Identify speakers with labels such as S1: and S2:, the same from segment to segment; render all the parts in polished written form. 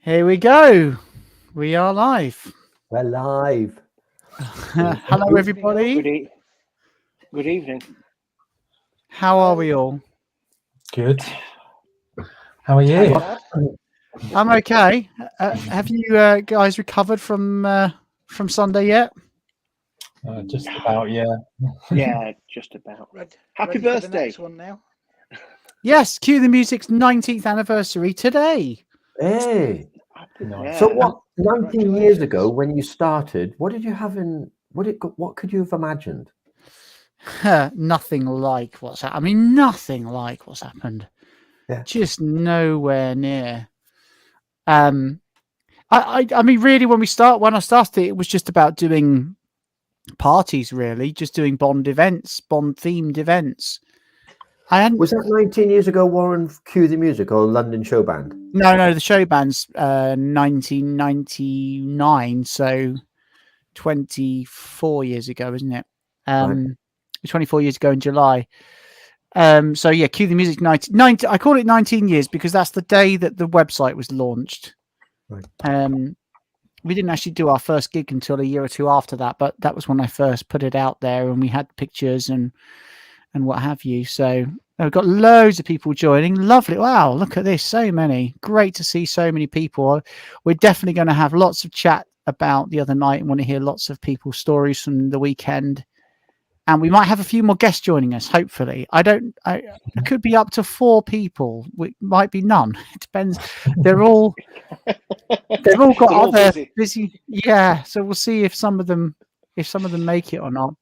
S1: Here we go. We are live.
S2: We're live.
S1: Hello, everybody.
S3: Good evening.
S1: How are we all?
S4: Good. How are you?
S1: I'm okay. Have you guys recovered from Sunday yet?
S4: Just about, yeah.
S3: Yeah, just about. Happy birthday.
S5: The next one now.
S1: Yes, Cue the Music's 19th anniversary today.
S2: Hey.
S4: Nice.
S2: So what? 19 years ago, when you started, what did you have in? What could you have imagined?
S1: Nothing like what's happened. I mean, nothing like what's happened.
S2: Yeah.
S1: Just nowhere near. I mean, really, when I started, it was just about doing parties, really, just doing Bond themed events.
S2: Was that 19 years ago, Warren? Cue the Music or London Show Band?
S1: No, the show band's 1999, so 24 years ago, isn't it?
S2: Right.
S1: 24 years ago in July. So yeah, Cue the Music 19. I call it 19 years because that's the day that the website was launched.
S2: Right.
S1: We didn't actually do our first gig until a year or two after that, but that was when I first put it out there, and we had pictures and what have you. So we've got loads of people joining. Lovely. Wow, look at this. So many. Great to see so many people. We're definitely going to have lots of chat about the other night and want to hear lots of people's stories from the weekend. And we might have a few more guests joining us, hopefully. It could be up to 4 people. It might be none. It depends. They've all got other busy. Yeah. So we'll see if some of them make it or not.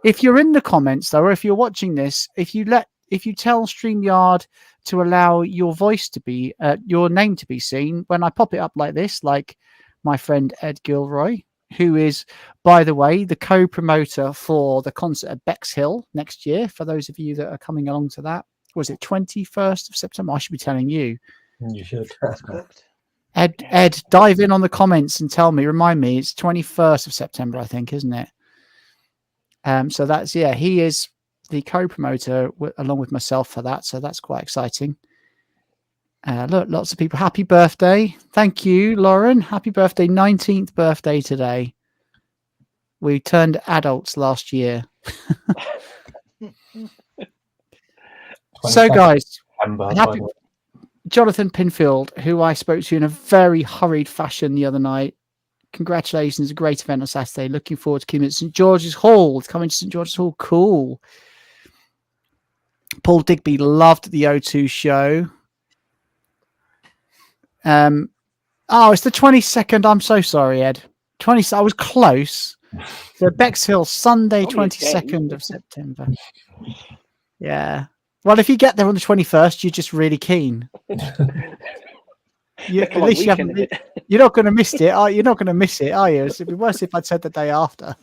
S1: If you're in the comments though, or if you're watching this, if you tell StreamYard to allow your voice to be your name to be seen when I pop it up like this, like my friend Ed Gilroy, who is, by the way, the co-promoter for the concert at Bexhill next year. For those of you that are coming along to that, was it 21st of September? I should be telling you.
S4: You should.
S1: Ed, dive in on the comments and tell me. Remind me, it's 21st of September, I think, isn't it? So that's he is the co-promoter along with myself for that. So that's quite exciting. Look, lots of people. Happy birthday! Thank you, Lauren. Happy birthday, 19th birthday today. We turned adults last year. So, guys, Jonathan Pinfield, who I spoke to in a very hurried fashion the other night. Congratulations, a great event on Saturday. Looking forward to coming to St. George's Hall. It's coming to St. George's Hall. Cool. Paul Digby loved the O2 show. It's the 22nd. I'm so sorry, Ed. I was close. So Bexhill, Sunday, 22nd of September. Yeah. Well, if you get there on the 21st, you're just really keen. At least you haven't. You're not going to miss it. You're not going to miss it, are you? It'd be worse if I'd said the day after.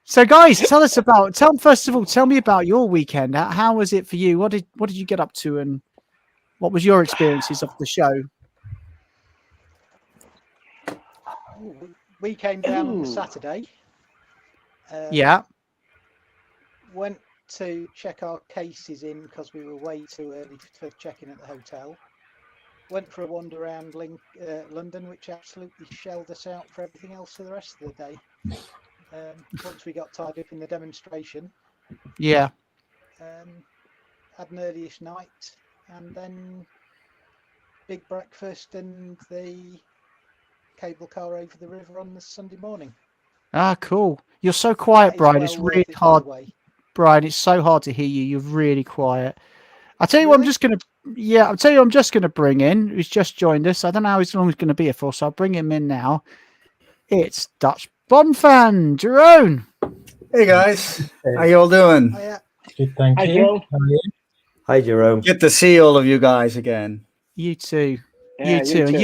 S1: So, guys, tell me about your weekend. How was it for you? What did you get up to, and what was your experiences of the show?
S5: We came down on Saturday. Went to check our cases in because we were way too early for checking at the hotel. Went for a wander around London, which absolutely shelled us out for everything else for the rest of the day. Once we got tied up in the demonstration.
S1: Yeah.
S5: Had an early-ish night, and then big breakfast and the cable car over the river on the Sunday morning.
S1: Ah, cool. You're so quiet, Brian. It's really hard. Brian, it's so hard to hear you. You're really quiet. I'll tell you what, I'll tell you I'm just going to bring in, who's just joined us. I don't know how long he's going to be here for, so I'll bring him in now. It's Dutch Bond fan, Jerome.
S6: Hey, guys. How you all doing?
S4: Good, thank you.
S3: Jerome.
S4: How are you?
S2: Hi, Jerome.
S6: Good to see all of you guys again.
S1: You too.
S3: Yeah,
S1: you too. And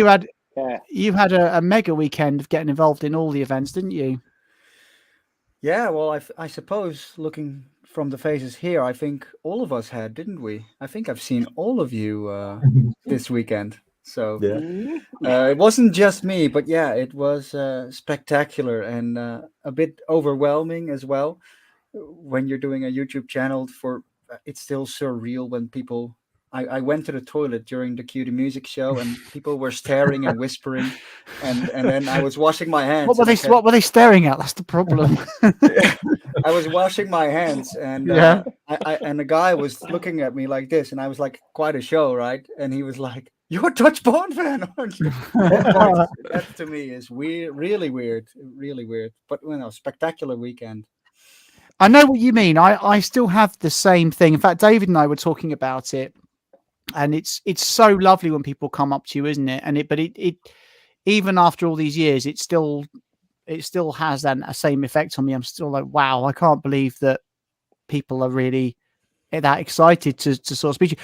S1: you had a mega weekend of getting involved in all the events, didn't you?
S6: Yeah, well, I suppose looking from the faces here, I think all of us had, didn't we? I think I've seen all of you this weekend. So it wasn't just me, but yeah, it was spectacular and a bit overwhelming as well. When you're doing a YouTube channel it's still surreal when people I went to the toilet during the QT music show, and people were staring and whispering, and then I was washing my hands.
S1: What were they staring at? That's the problem.
S6: I was washing my hands, and
S1: Yeah.
S6: and the guy was looking at me like this, and I was like, quite a show, right? And he was like, "You're a Dutch Bond fan, aren't you?" That to me is weird, really weird. But spectacular weekend.
S1: I know what you mean. I still have the same thing. In fact, David and I were talking about it, and it's so lovely when people come up to you, isn't it? And but it even after all these years, it still has that same effect on me. I'm still like, wow, I can't believe that people are really that excited to sort of speak to you.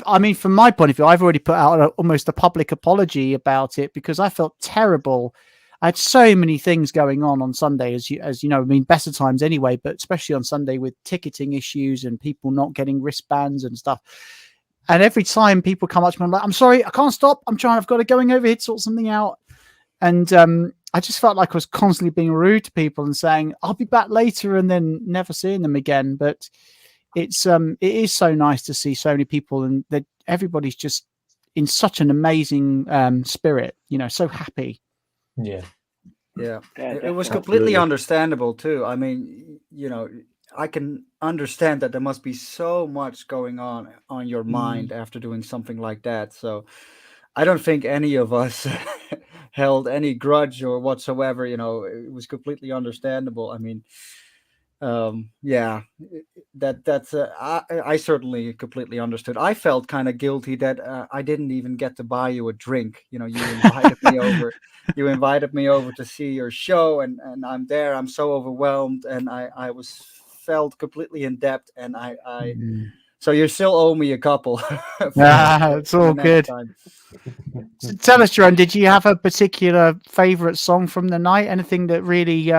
S1: I mean, from my point of view, I've already put out almost a public apology about it because I felt terrible. I had so many things going on Sunday, as you know. I mean, better times anyway, but especially on Sunday with ticketing issues and people not getting wristbands and stuff. And every time people come up to me, I'm like, "I'm sorry, I can't stop. I've got to go over here to sort something out." And I just felt like I was constantly being rude to people and saying, "I'll be back later," and then never seeing them again. But it is so nice to see so many people, and that everybody's just in such an amazing spirit, so happy.
S4: Yeah.
S6: It was completely understandable too. I mean, I can understand that there must be so much going on your mind after doing something like that. So I don't think any of us held any grudge or whatsoever. It was completely understandable. I mean, I certainly completely understood. I felt kind of guilty that I didn't even get to buy you a drink. You invited me over. You invited me over to see your show, and I'm there. I'm so overwhelmed, and I felt completely in debt, and so you still owe me a couple.
S1: It's all good. So tell us, Jerome, did you have a particular favorite song from the night? Anything that really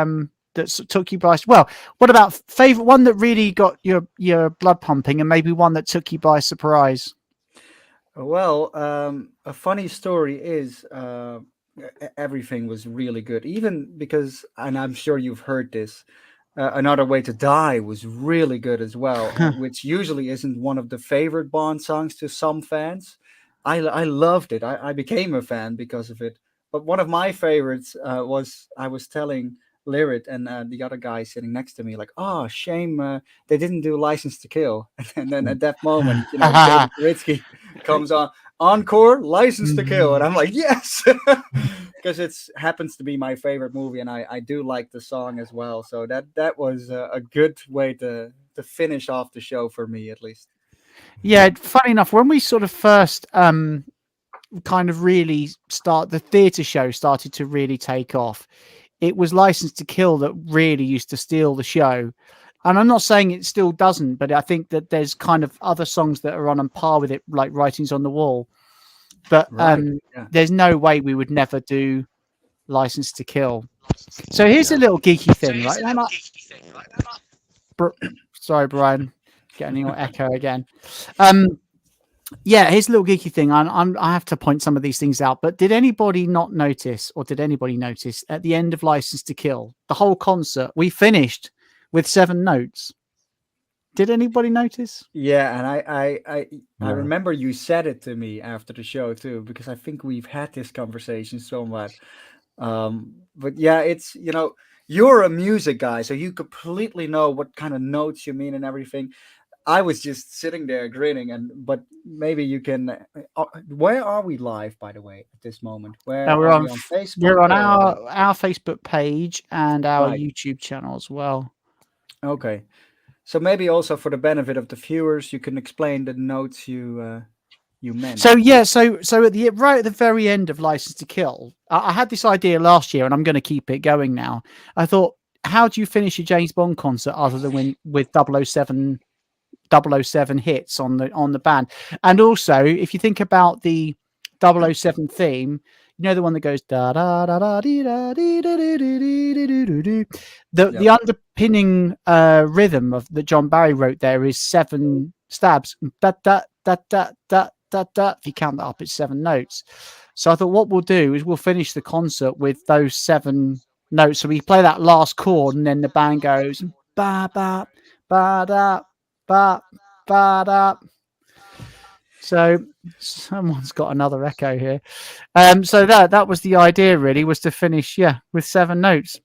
S1: that took you by? Well, what about favorite one that really got your blood pumping, and maybe one that took you by surprise?
S6: Well, a funny story is everything was really good, even because, and I'm sure you've heard this, Another Way to Die was really good as well, which usually isn't one of the favorite Bond songs to some fans. I loved it. I became a fan because of it. But one of my favorites was, I was telling Lyrit and the other guy sitting next to me, like, "Oh, shame they didn't do License to Kill." And then at that moment, David Koritsky comes on, encore, License to Kill. And I'm like, yes, because it happens to be my favorite movie, and I do like the song as well. So that was a good way to finish off the show for me, at least.
S1: Yeah, funny enough, when we sort of first kind of really the theatre show started to really take off, it was License to Kill that really used to steal the show. And I'm not saying it still doesn't, but I think that there's kind of other songs that are on par with it, like Writings on the Wall. But there's no way we would never do License to Kill. So here's a little geeky thing, right? Sorry, Brian, getting your echo again. Here's a little geeky thing. I have to point some of these things out, but did anybody not notice, or did anybody notice at the end of License to Kill, the whole concert, we finished with 7 notes? Did anybody notice?
S6: Yeah, and I remember you said it to me after the show too, because I think we've had this conversation so much. But yeah, it's, you're a music guy, so you completely know what kind of notes you mean and everything. I was just sitting there grinning, but maybe you can. Where are we live, by the way, at this moment? Where
S1: we're
S6: are
S1: on
S6: we on Facebook?
S1: We're on our Facebook page and our YouTube channel as well.
S6: Okay, so maybe also for the benefit of the viewers, you can explain the notes you meant.
S1: So so at the very end of License to Kill, I had this idea last year, and I'm going to keep it going now. I thought, how do you finish a James Bond concert other than with 007 hits on the band? And also, if you think about the 007 theme, the one that goes da da da da dee da dee da dee dee dee dee dee. The underpinning rhythm of that John Barry wrote there is 7 stabs. Da da da da da da da. If you count that up, it's 7 notes. So I thought what we'll do is we'll finish the concert with those 7 notes. So we play that last chord, and then the band goes ba ba ba da. Ba, ba, da. So someone's got another echo here. So that was the idea, really, was to finish, with 7 notes.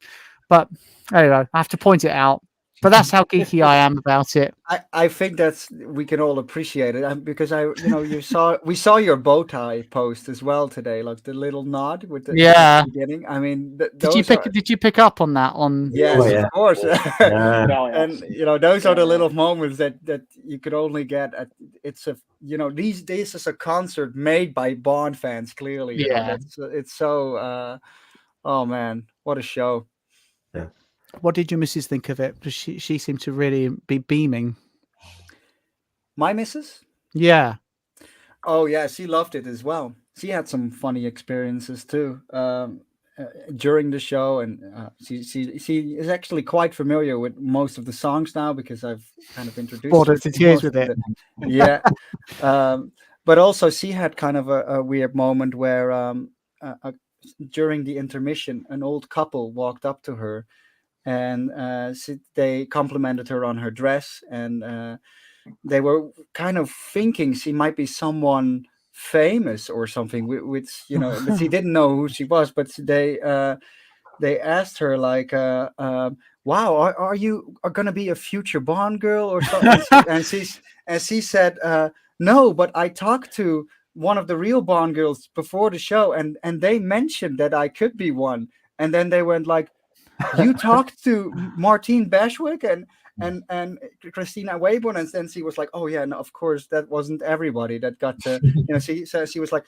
S1: But anyway, I have to point it out. But that's how geeky I am about it.
S6: I think we can all appreciate it, because we saw your bow tie post as well today, like the little nod with the at the beginning. I mean,
S1: did you pick up on that?
S6: Yes, of course.
S2: Yeah.
S6: And those are the little moments that you could only get at. It's a this is a concert made by Bond fans. Clearly, it's so. Oh man, what a show!
S2: Yeah.
S1: What did your missus think of it? She seemed to really be beaming.
S6: My missus?
S1: Yeah.
S6: Oh yeah, she loved it as well. She had some funny experiences too during the show, and she is actually quite familiar with most of the songs now because I've kind of introduced
S1: Brought
S6: her
S1: her to tears with it.
S6: Yeah. But also she had kind of a weird moment where during the intermission, an old couple walked up to her. And they complimented her on her dress, and they were kind of thinking she might be someone famous or something, which but she didn't know who she was. But they asked her like, "Wow, are you going to be a future Bond girl or something?" and she said, "No, but I talked to one of the real Bond girls before the show, and they mentioned that I could be one." And then they went like, "You talked to Martine Bashwick and Christina Wayborn," and then she was like, "Oh yeah, no, of course that wasn't everybody that got to." She was like,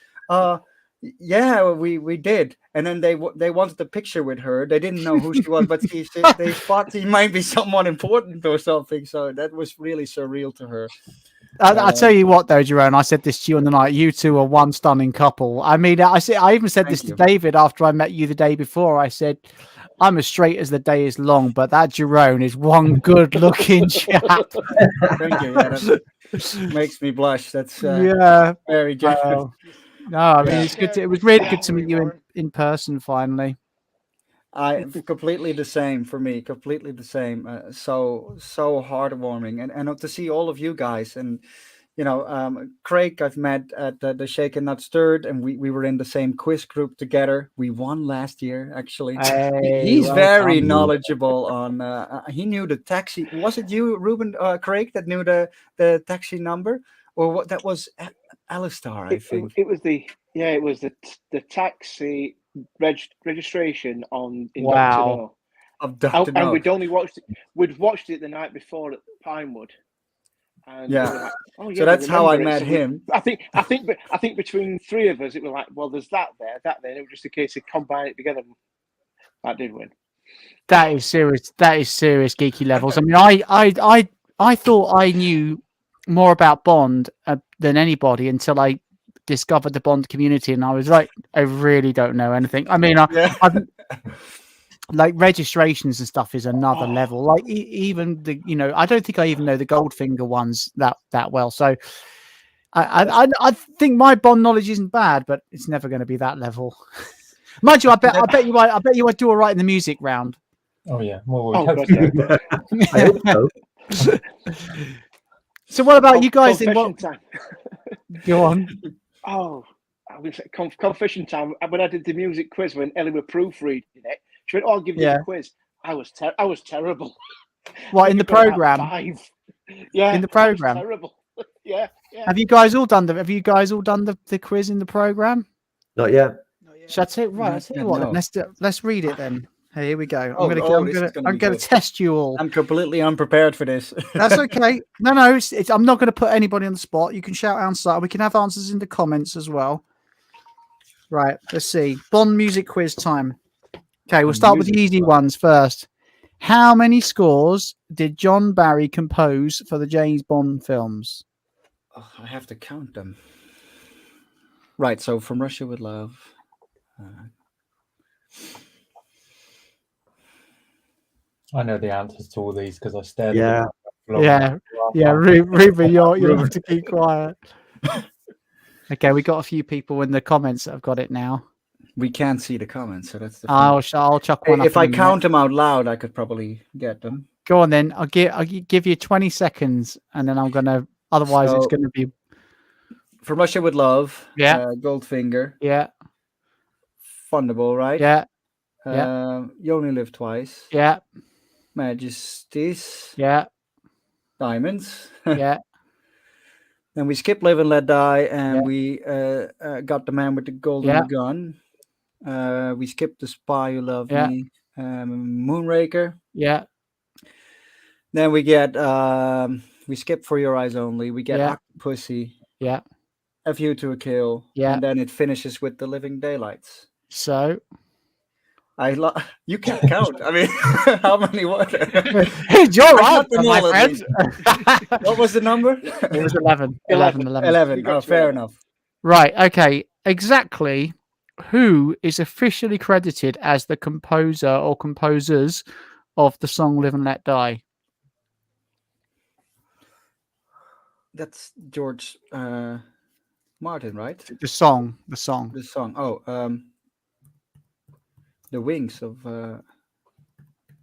S6: "Yeah, we did." And then they wanted a picture with her. They didn't know who she was, but they thought she might be someone important or something. So that was really surreal to her.
S1: I'll tell you what, though, Jerome. I said this to you on the night. You two are one stunning couple. I mean, I even said this to David after I met you the day before. I said, "I'm as straight as the day is long, but that Jerome is one good-looking chap."
S6: Thank you. Yeah, that makes me blush. That's very generous.
S1: No, I mean it's good. It was really good to meet you in person finally.
S6: Completely the same for me. Completely the same. So heartwarming, and to see all of you guys, and Craig I've met at the Shake and Not Stirred, and we were in the same quiz group together. We won last year, actually. He's very knowledgeable on. He knew the taxi. Was it you, Ruben, Craig, that knew the taxi number, or what? That was Alistar, I think.
S3: It was the taxi registration on in
S1: Wow.
S3: Dr. No. And we'd watched it the night before at Pinewood. And
S6: like, so that's how I met him.
S3: I think between 3 of us, it was like, well, there's that there. And it was just a case of combining it together. That did win.
S1: That is serious. That is serious geeky levels. I mean, I thought I knew more about Bond than anybody until I discovered the Bond community, and I was like, I really don't know anything. I mean, I've like registrations and stuff is another level. Like even the, I don't think I even know the Goldfinger ones that well. So I think my Bond knowledge isn't bad, but it's never going to be that level. Mind you, I bet you I do all right in the music round.
S4: Oh yeah, well,
S2: I hope so.
S1: So what about you guys?
S3: Time.
S1: Go on.
S3: Oh, I was say confession time. When I did the music quiz, when Ellie were proofreading it, she went, "Oh, I'll give you a quiz." I was terrible.
S1: What, in the program?
S3: 5. Yeah,
S1: in the program.
S3: Terrible. Yeah.
S1: Have you guys all done the quiz in the program?
S2: Not yet.
S1: Should I tell you? Right, I'll tell you what. Then. Let's read it then. Hey, here we go. I'm gonna test you all.
S6: I'm completely unprepared for this.
S1: That's okay. No, I'm not going to put anybody on the spot. You can shout answer. We can have answers in the comments as well. Right. Let's see. Bond music quiz time. Okay, we'll start with the easy ones first. How many scores did John Barry compose for the James Bond films?
S6: Oh, I have to count them. Right. So From Russia with Love.
S4: I know the answers to all these because I stared.
S2: Yeah.
S1: Ruben, you're have to keep quiet. Okay, we got a few people in the comments that have got it now.
S6: We can't see the comments, so that's the.
S1: I'll chuck one.
S6: If I count them out loud, I could probably get them.
S1: Go on then. I'll give you 20 seconds, and then I'm gonna. Otherwise, it's gonna be.
S6: From Russia with Love.
S1: Yeah.
S6: Goldfinger.
S1: Yeah.
S6: Thunderball, right?
S1: Yeah.
S6: You Only Live Twice.
S1: Yeah.
S6: Majesties.
S1: Yeah.
S6: Diamonds.
S1: Yeah.
S6: Then we skip Live and Let Die, and
S1: Yeah.
S6: we got The Man with the Golden Gun. We skipped The Spy Who Loved Me. Moonraker.
S1: Yeah.
S6: Then we get we skip For Your Eyes Only. We get Octopussy.
S1: Yeah.
S6: A View to a Kill.
S1: Yeah.
S6: And then it finishes with The Living Daylights.
S1: So
S6: you can't count. I mean, how many were there?
S1: You're right, my friend.
S6: What was the number?
S1: It was 11.
S6: 11. Oh, fair enough.
S1: Right. Okay. Exactly. Who is officially credited as the composer or composers of the song "Live and Let Die"?
S6: That's George Martin, right?
S1: The song.
S6: The song. Oh, the Wings of. Or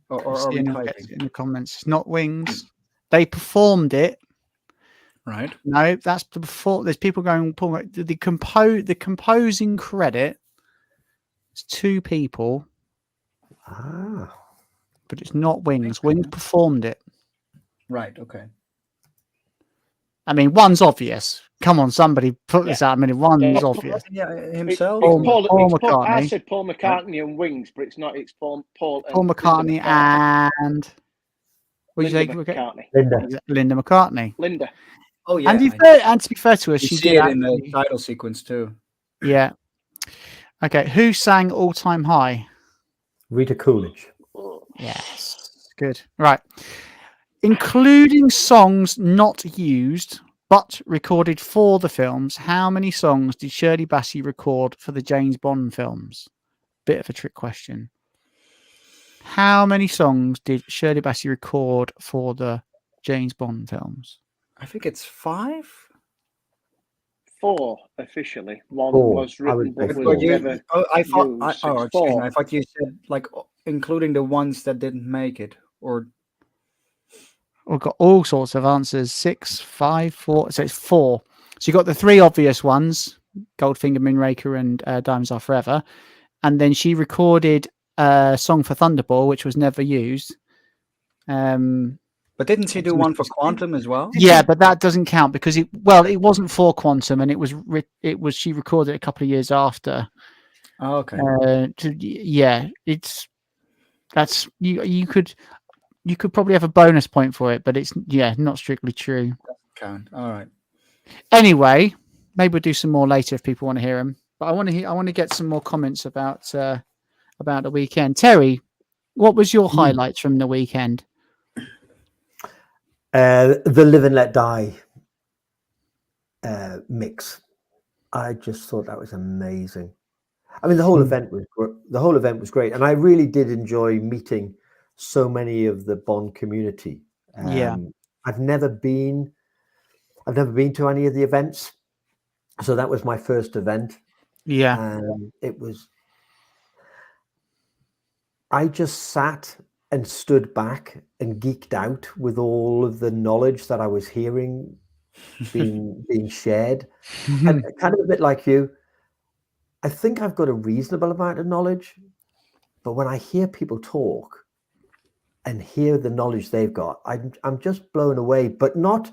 S6: are we
S1: in
S6: typing?
S1: the comments? It's not Wings. They performed it.
S6: Right.
S1: No, that's before. There's people going. The composing credit. It's 2 people. But it's not Wings. Wings performed it.
S6: Right. Okay.
S1: I mean, one's obvious. Come on, somebody put this out. I mean, one's obvious.
S6: Yeah, himself.
S1: Paul
S3: Paul, I
S1: McCartney.
S3: said Paul McCartney and Wings, but it's not. It's Paul.
S1: Paul McCartney and what did you say?
S3: McCartney.
S1: Linda McCartney.
S3: Linda.
S6: Oh yeah.
S1: And to be fair to her, she
S6: see
S1: did
S6: it in the title sequence too.
S1: Yeah. Okay. Who sang "All Time High"?
S2: Rita Coolidge.
S1: Yes. Good. Right. Including songs not used but recorded for the films, how many songs did Shirley Bassey record for the James Bond films? Bit of a trick question. How many songs did Shirley Bassey record for the James Bond films?
S6: I think it's 5.
S3: 4 officially. 1
S2: 4.
S3: was written, but was never
S6: I thought.
S3: used.
S6: Excuse me, I thought you said like including the ones that didn't make it, or.
S1: We've got all sorts of answers. 6, 5, 4. So it's 4. So you've got the 3 obvious ones: Goldfinger, Moonraker, and Diamonds Are Forever. And then she recorded a song for Thunderball, which was never used.
S6: But didn't she do one for Quantum as well?
S1: Yeah, but that doesn't count because it wasn't for Quantum, and it was she recorded it a couple of years after.
S6: Oh, okay.
S1: You could probably have a bonus point for it, but it's not strictly true.
S6: Count. All right.
S1: Anyway, maybe we'll do some more later if people want to hear them. But I want to get some more comments about the weekend. Terry, what was your highlights from the weekend?
S2: The Live and Let Die mix. I just thought that was amazing. I mean, the whole event was great, and I really did enjoy meeting so many of the Bond community. I've never been to any of the events, so that was my first event. I just sat and stood back and geeked out with all of the knowledge that I was hearing being shared. And kind of a bit like you, I think I've got a reasonable amount of knowledge, but when I hear people talk and hear the knowledge they've got, I'm just blown away, but not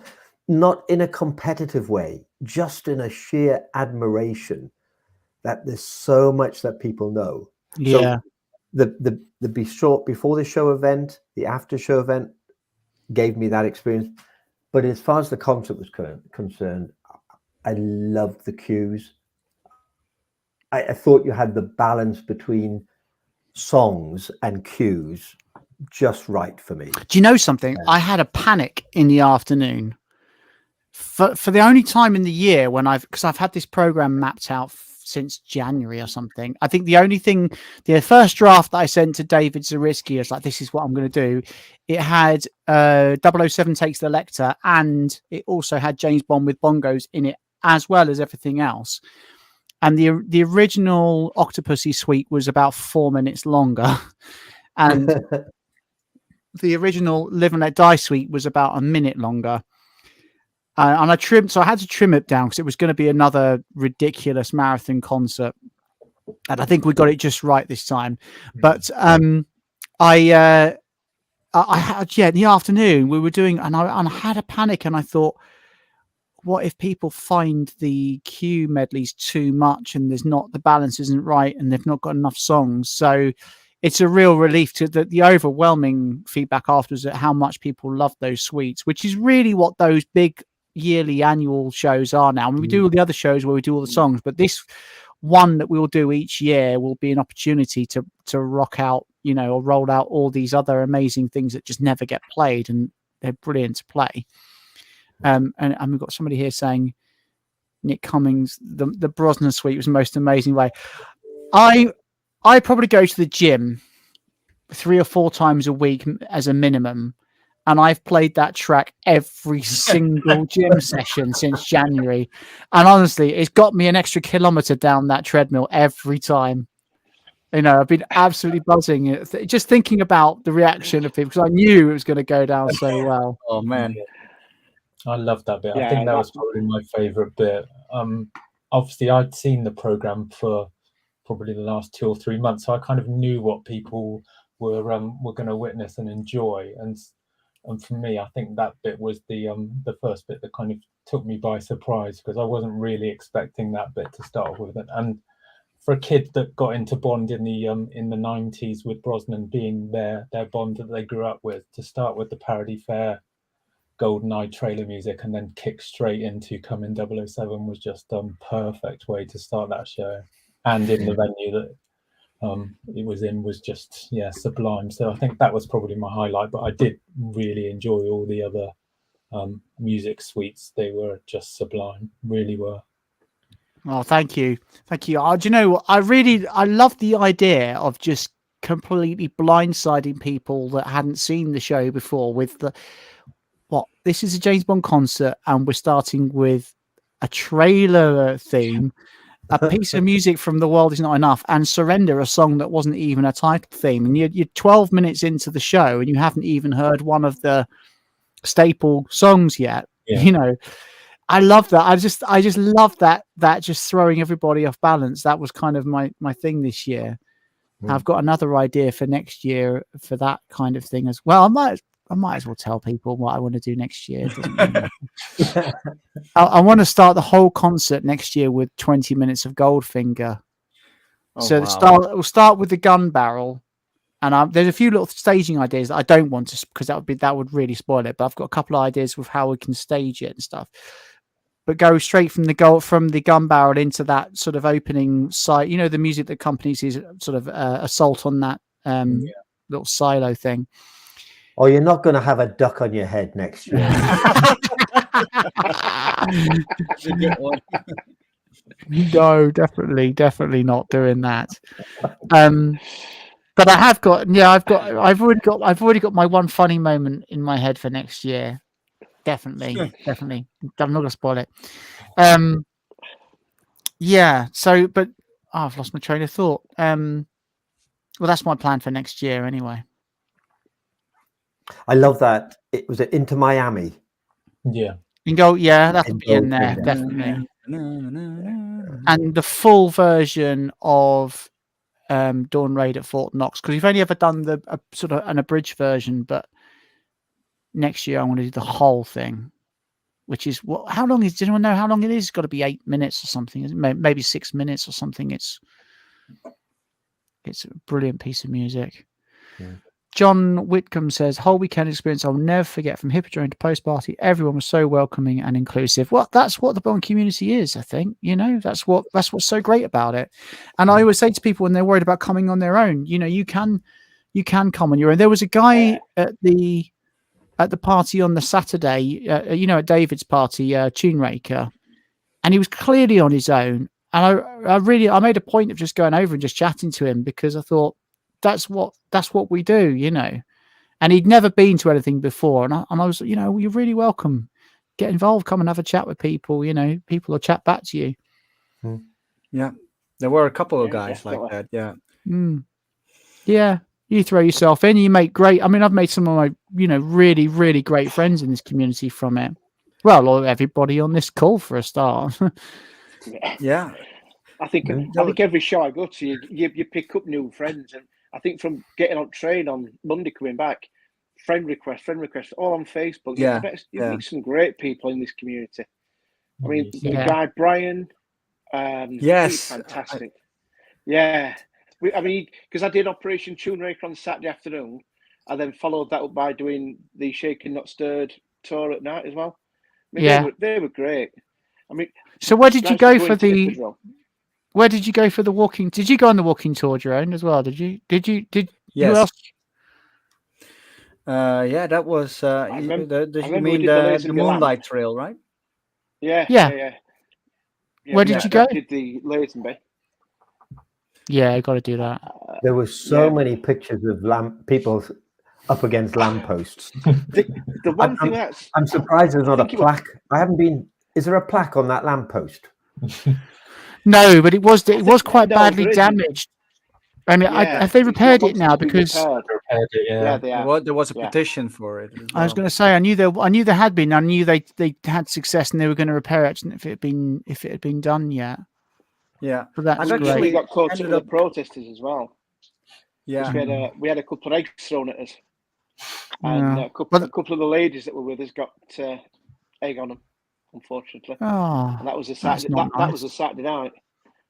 S2: in a competitive way, just in a sheer admiration that there's so much that people know.
S1: Yeah.
S2: So before the show event, the after show event gave me that experience. But as far as the concert was concerned, I loved the cues. I thought you had the balance between songs and cues just right for me.
S1: Do you know something? I had a panic in the afternoon for the only time in the year because I've had this program mapped out since January or something. I think the first draft that I sent to David Zarisky is like, this is what I'm going to do. It had 007 Takes the Lecter, and it also had James Bond with bongos in it, as well as everything else. And the original Octopussy suite was about 4 minutes longer. And the original Live and Let Die suite was about a minute longer. and I trimmed, so I had to trim it down because it was going to be another ridiculous marathon concert, and I think we got it just right this time. But I had, in the afternoon we were doing, and I had a panic, and I thought, what if people find the Q medleys too much and there's not, the balance isn't right and they've not got enough songs? So it's a real relief to the overwhelming feedback afterwards at how much people love those suites, which is really what those big yearly annual shows are now. I mean, we do all the other shows where we do all the songs, but this one that we'll do each year will be an opportunity to rock out, or roll out all these other amazing things that just never get played, and they're brilliant to play. And we've got somebody here saying Nick Cummings, the Brosnan suite was the most amazing way. I probably go to the gym 3 or 4 times a week as a minimum, and I've played that track every single gym session since January. And honestly, it's got me an extra kilometer down that treadmill every time. I've been absolutely buzzing. Just thinking about the reaction of people, because I knew it was going to go down so well.
S6: Oh, man.
S4: I love that bit.
S3: Yeah,
S4: I think that was probably my favourite bit. Obviously, I'd seen the programme for probably the last 2 or 3 months, so I kind of knew what people were going to witness and enjoy. And for me, I think that bit was the first bit that kind of took me by surprise, because I wasn't really expecting that bit to start with. And for a kid that got into Bond in the 90s, with Brosnan being their Bond that they grew up with, to start with the Parody Fair GoldenEye trailer music and then kick straight into Come In 007 was just perfect way to start that show. And in the venue that it was in was just sublime. So I think that was probably my highlight, but I did really enjoy all the other music suites. They were just sublime, really were.
S1: Oh, thank you. Do you know what? I love the idea of just completely blindsiding people that hadn't seen the show before with this is a James Bond concert, and we're starting with a trailer theme, a piece of music from The World Is Not Enough, and Surrender, a song that wasn't even a title theme. And you're 12 minutes into the show and you haven't even heard one of the staple songs yet. I love that. I just love that just throwing everybody off balance. That was kind of my thing this year. I've got another idea for next year for that kind of thing as well. I might as well tell people what I want to do next year. I want to start the whole concert next year with 20 minutes of Goldfinger. We'll start with the gun barrel, and there's a few little staging ideas that I don't want to, because that would really spoil it. But I've got a couple of ideas with how we can stage it and stuff. But go straight from the gun barrel into that sort of opening side. The music that accompanies his sort of assault on that little silo thing.
S2: Oh, you're not going to have a duck on your head next year.
S1: No, definitely not doing that. But I have got, I've already got my one funny moment in my head for next year. Definitely. I'm not going to spoil it. So, but I've lost my train of thought. Well, that's my plan for next year anyway.
S2: I love that. It was Into Miami.
S1: Yeah. That'll be in there, definitely. And the full version of Dawn Raid at Fort Knox, because we've only ever done a sort of an abridged version, but next year I want to do the whole thing, which is how long does anyone know how long it is? It's got to be 8 minutes or something, maybe 6 minutes or something. It's a brilliant piece of music. Yeah. John Whitcomb says, whole weekend experience I'll never forget, from Hippodrome to post party. Everyone was so welcoming and inclusive. Well, that's what the Bond community is, I think. That's what's so great about it. And I always say to people when they're worried about coming on their own, you can come on your own. There was a guy at the party on the Saturday, at David's party, Tune Raker, and he was clearly on his own. And I made a point of just going over and just chatting to him, because I thought, that's what we do, and he'd never been to anything before. And I was, you're really welcome. Get involved, come and have a chat with people, people will chat back to you.
S6: Yeah. There were a couple of guys like that. Yeah.
S1: Yeah. You throw yourself in, you make great. I mean, I've made some of my, really, really great friends in this community from it. Well, or everybody on this call for a start.
S6: Yeah.
S3: I think every show I go to, you pick up new friends, and I think from getting on train on Monday coming back, friend request, all on Facebook.
S6: Yeah,
S3: You meet some great people in this community. I mean, the
S1: Yeah.
S3: guy Brian,
S6: Yes,
S3: he's fantastic. Yeah, because I did Operation Tuneraker on Saturday afternoon, and then followed that up by doing the Shaken Not Stirred tour at night as well. I mean,
S1: Yeah.
S3: they were great. I mean,
S1: So where did you go for the?
S3: Cathedral.
S1: Where did you go for the walking? Did you go on the walking tour, Jerome, as well? Did you? Who
S6: yes.
S1: else?
S6: Yeah, that was.
S3: I
S6: You
S3: remember we
S6: mean
S3: did the
S6: the
S3: Lazenby
S6: Moonlight
S3: Lamp.
S6: Trail, right?
S3: Yeah.
S1: Where did you go?
S3: Did the Lazenby.
S1: Yeah, I got to do that.
S2: There were so many pictures of people up against lampposts.
S3: The one thing
S2: I'm surprised there's not a plaque. I haven't been. Is there a plaque on that lamppost?
S1: No, but it was quite badly
S3: there
S1: damaged. I mean,
S3: Yeah,
S1: have they repaired it
S3: it's
S1: now?
S3: not to be
S1: Because
S3: repaired.
S4: Yeah,
S3: they have.
S6: There was a petition for it. As well.
S1: I was going to say, I knew there had been. I knew they had success and they were going to repair it if it had been done yet.
S6: Yeah,
S1: but that's
S6: I've
S1: great.
S6: actually
S3: We got caught up with
S6: ended
S3: the protesters as well.
S6: Yeah,
S3: We had a couple of eggs thrown at us, and a couple of the ladies that were with us got egg on them, unfortunately.
S1: Oh,
S3: and that was a Saturday. That was a Saturday night.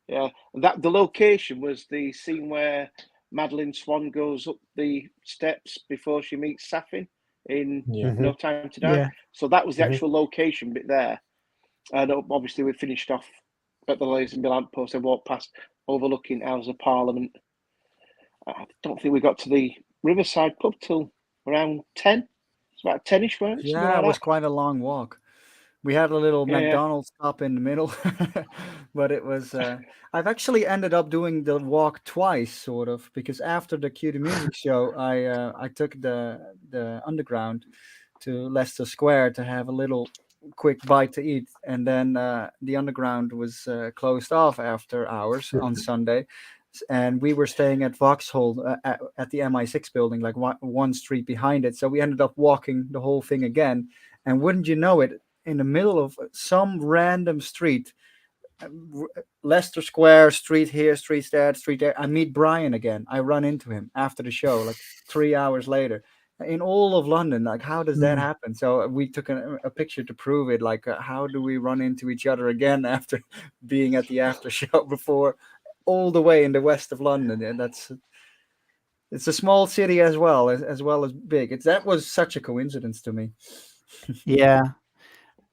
S3: Yeah, and the location was the scene where Madeline Swan goes up the steps before she meets Safin in No Time to Die.
S1: Yeah.
S3: So that was the actual location bit there. And obviously we finished off at the Lazenby lamppost and walked past overlooking House of Parliament. I don't think we got to the Riverside pub till around 10. It's about 10ish, weren't it?
S6: Yeah, it was quite a long walk. We had a little McDonald's stop in the middle, but it was. I've actually ended up doing the walk twice, sort of, because after the QTM music show, I took the underground to Leicester Square to have a little quick bite to eat, and then the underground was closed off after hours on Sunday, and we were staying at Vauxhall at the MI6 building, like one street behind it. So we ended up walking the whole thing again, and wouldn't you know it, in the middle of some random street, Leicester Square, street here, street there, I meet Brian again. I run into him after the show, like 3 hours later, in all of London. Like, how does that happen? So we took a picture to prove it. Like, how do we run into each other again after being at the after show before, all the way in the west of London? And it's a small city as well as big. That was such a coincidence to me.
S1: Yeah.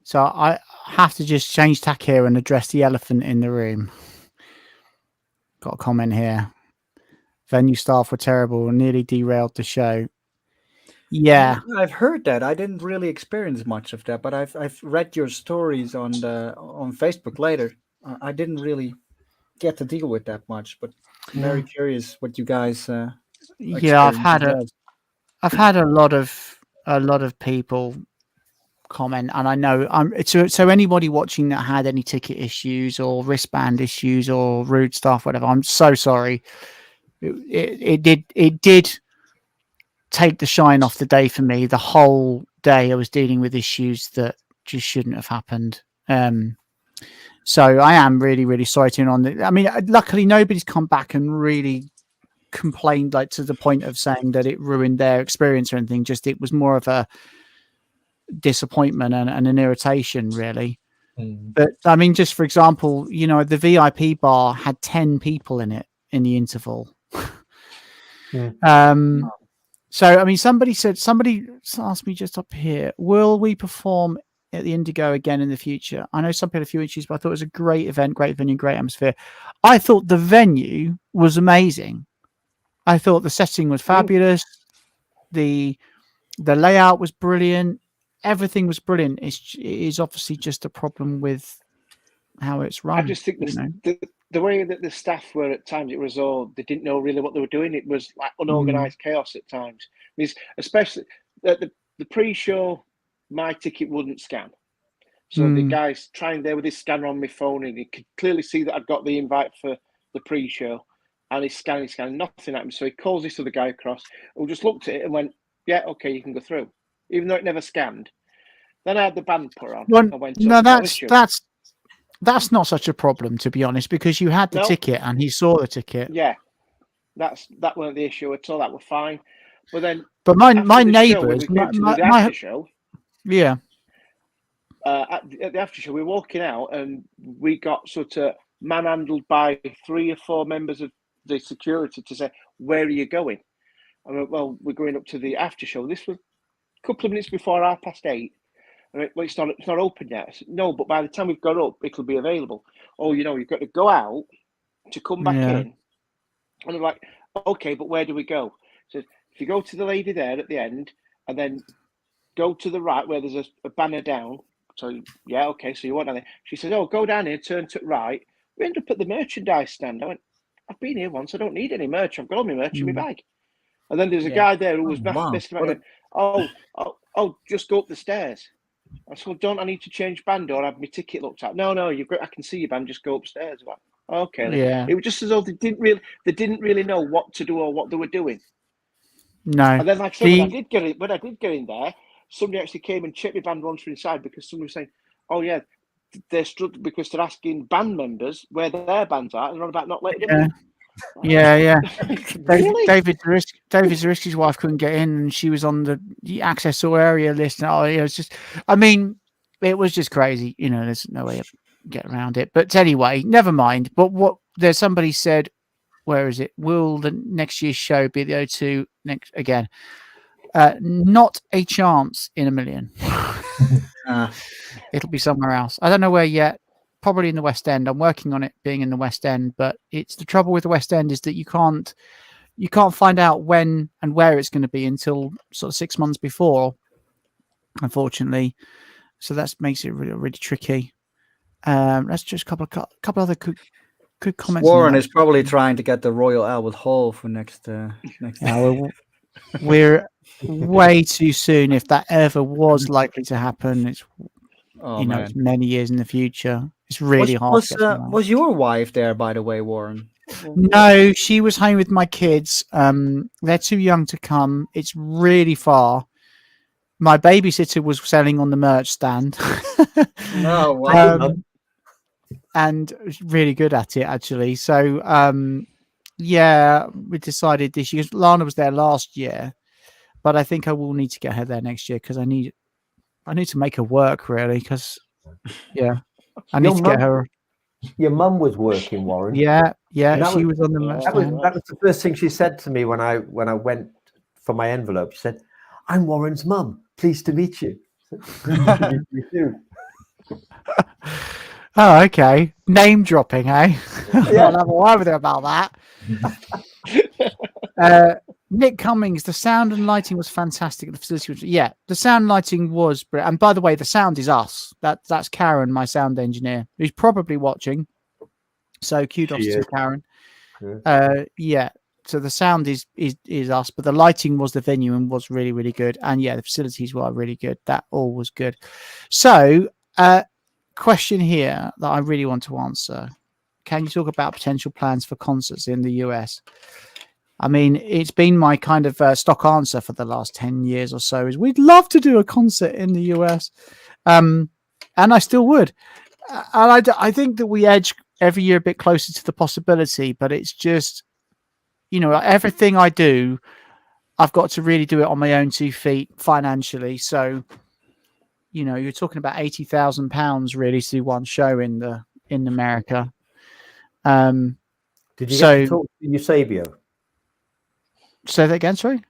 S1: So I have to just change tack here and address the elephant in the room. Got a comment here. Venue staff were terrible and nearly derailed the show. Yeah,
S6: I've heard that. I didn't really experience much of that, but I've read your stories on Facebook later. I didn't really get to deal with that much, but I'm very curious what you guys.
S1: Yeah, I've had a lot of people comment, and I know so anybody watching that had any ticket issues or wristband issues or rude stuff, whatever, I'm so sorry. It did take the shine off the day for me. The whole day I was dealing with issues that just shouldn't have happened. So I am really, really sorry to on the. I mean, luckily nobody's come back and really complained, like, to the point of saying that it ruined their experience or anything. Just it was more of a disappointment and an irritation, really. But I mean, just for example, the VIP bar had 10 people in it in the interval. So I mean, somebody asked me just up here, will we perform at the Indigo again in the future? I know some people had a few issues, but I thought it was a great event, great venue, great atmosphere. I thought the venue was amazing. I thought the setting was fabulous. The layout was brilliant. Everything was brilliant. It is obviously just a problem with how it's run.
S3: I just think the way that the staff were at times, it was they didn't know really what they were doing. It was like unorganized chaos at times. I mean, especially the pre-show, my ticket wouldn't scan. So the guy's trying there with his scanner on my phone, and he could clearly see that I'd got the invite for the pre-show, and he's scanning, nothing happened. So he calls this other guy across, who just looked at it and went, "Yeah, okay, you can go through," even though it never scanned. Then I had the band put on.
S1: Well,
S3: I went
S1: no,
S3: up, no issue.
S1: that's not such a problem, to be honest, because you had the
S3: No.
S1: ticket and he saw the ticket.
S3: Yeah, that wasn't the issue at all. That was fine. But then,
S1: But my
S3: after the
S1: neighbours,
S3: show, when we came to do the after show.
S1: Yeah.
S3: At the after show, we were walking out and we got sort of manhandled by 3 or 4 members of the security to say, "Where are you going?" I went, "Well, we're going up to the after show." This was a couple of minutes before 8:30. I went, "Well, it's not open yet." I said, "No, but by the time we've got up, it'll be available." "Oh, you've got to go out to come back in." And I'm like, "Okay, but where do we go?" So if you go to the lady there at the end and then go to the right where there's a banner down. So, yeah, okay, so you want down there. She says, "Oh, go down here, turn to the right." We end up at the merchandise stand. I went, "I've been here once. I don't need any merch. I've got all my merch in my bag." And then there's a guy there who was basically going, oh, just go up the stairs. I said, "Well, don't I need to change band or have my ticket looked at?" No, I can see your band. Just go upstairs. I'm like, okay.
S1: Yeah.
S3: It was just as though they didn't really know what to do or what they were doing.
S1: No.
S3: And then, like I said, when I did get in there, somebody actually came and checked my band once from inside because somebody was saying, "Oh yeah, they're struggling because they're asking band members where their bands are and they're on about not letting them in."
S1: Yeah.
S3: Really?
S1: David Zariski's wife couldn't get in, and she was on the access all area list. And it was just, I mean, it was just crazy. There's no way to get around it. But anyway, never mind. But there's somebody said, where is it? Will the next year's show be the O2 next again? Not a chance in a million. It'll be somewhere else. I don't know where yet. Probably in the West End. I'm working on it being in the West End, but it's the trouble with the West End is that you can't find out when and where it's going to be until sort of 6 months before, unfortunately. So that makes it really, really tricky. That's just a couple other good comments.
S6: Warren is probably trying to get the Royal Albert Hall for next.
S1: We're way too soon if that ever was likely to happen. It's it's many years in the future. It's really hard.
S6: Was your wife there, by the way, Warren?
S1: No, she was home with my kids. They're too young to come. It's really far. My babysitter was selling on the merch stand.
S6: Oh, wow.
S1: And really good at it, actually. So, yeah, we decided this year. Lana was there last year, but I think I will need to get her there next year because I need to make her work, really, because, yeah, I need to get her.
S2: Your mum was working, Warren.
S1: Yeah, she was on the merch stand.
S2: That was the first thing she said to me when I went for my envelope. She said, "I'm Warren's mum. Pleased to meet you." You too.
S1: Oh, okay. Name dropping, eh? Yeah. I'll have a word with her about that. Nick Cummings, the sound and lighting was fantastic. The facility was, the sound and lighting was brilliant. And by the way, the sound is us. That's Karen, my sound engineer, who's probably watching. So kudos to Karen. Yeah. So the sound is us, but the lighting was the venue and was really, really good. And the facilities were really good. That all was good. So, question here that I really want to answer. Can you talk about potential plans for concerts in the US? I mean, it's been my kind of stock answer for the last 10 years or so is we'd love to do a concert in the US. And I still would. And I think that we edge every year a bit closer to the possibility, but it's just, everything I do, I've got to really do it on my own 2 feet financially. So, you're talking about £80,000 really to do one show in America.
S2: Did you get to talk to Eusebio?
S1: Say that again, sorry?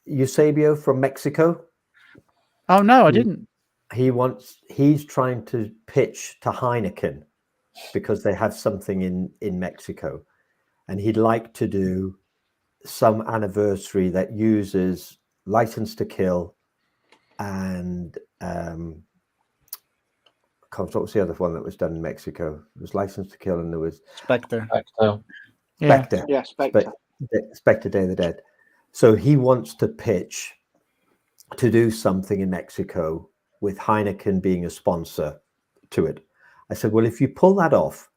S2: Eusebio from Mexico?
S1: Oh, no, I didn't.
S2: He's trying to pitch to Heineken because they have something in Mexico. And he'd like to do some anniversary that uses License to Kill and what was the other one that was done in Mexico? It was License to Kill and there was
S6: Spectre.
S2: Spectre.
S3: Yeah, Spectre.
S2: Spectre Day of the Dead. So he wants to pitch to do something in Mexico with Heineken being a sponsor to it. I said, well, if you pull that off,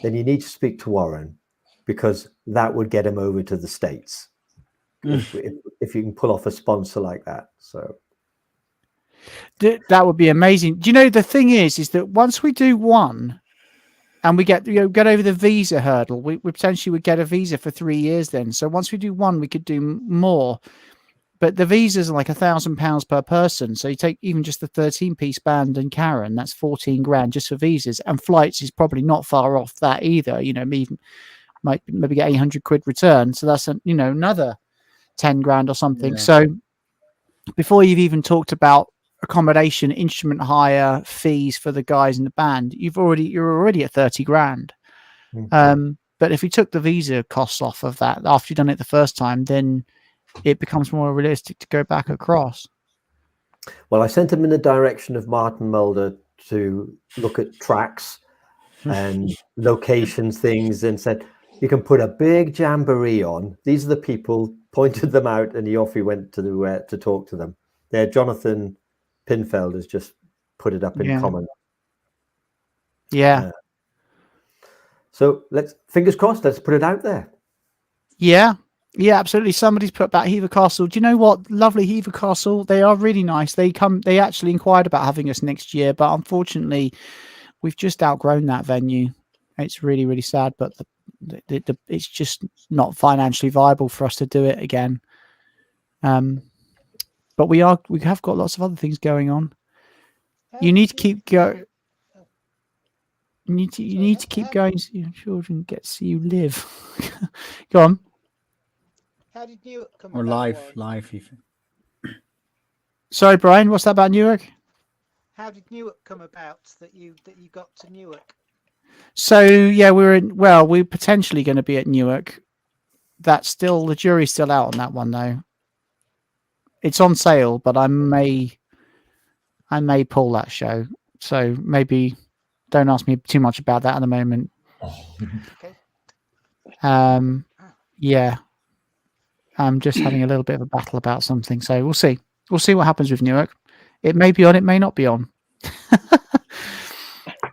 S2: then you need to speak to Warren because that would get him over to the States. If you can pull off a sponsor like that. So
S1: That would be amazing. Do you know, the thing is that once we do one and we get over the visa hurdle, we potentially would get a visa for 3 years then. So once we do one, we could do more. But the visas are like £1,000 per person. So you take even just the 13-piece band and Karen, that's 14 grand just for visas. And flights is probably not far off that either. You know, might maybe get 800 quid return. So that's, another 10 grand or something.
S6: Yeah.
S1: So before you've even talked about accommodation, instrument hire, fees for the guys in the band, you're already at 30 grand. But if you took the visa costs off of that after you've done it the first time, then it becomes more realistic to go back across.
S2: Well, I sent him in the direction of Martin Mulder to look at tracks and locations, things, and said, you can put a big jamboree on. These are the people, pointed them out, and he went to talk to them. There, Jonathan Pinfeld has just put it up in comment.
S1: Yeah.
S2: So fingers crossed, let's put it out there.
S1: Yeah, absolutely. Somebody's put back Hever Castle. Do you know what? Lovely Hever Castle. They are really nice. They actually inquired about having us next year, but unfortunately, we've just outgrown that venue. It's really, really sad, but it's just not financially viable for us to do it again. But we have got lots of other things going on. You need to keep going. You need to keep going so your children get to see you live. Go on.
S5: How did Newark come
S6: Or
S5: about?
S6: live even.
S1: Sorry, Brian, what's that about Newark?
S5: How did Newark come about that you got to Newark?
S1: So yeah, we're potentially going to be at Newark. The jury's still out on that one though. It's on sale, but I may pull that show. So maybe don't ask me too much about that at the moment.
S5: Okay.
S1: Yeah. I'm just having a little bit of a battle about something. So we'll see. We'll see what happens with Newark. It may be on, it may not be on.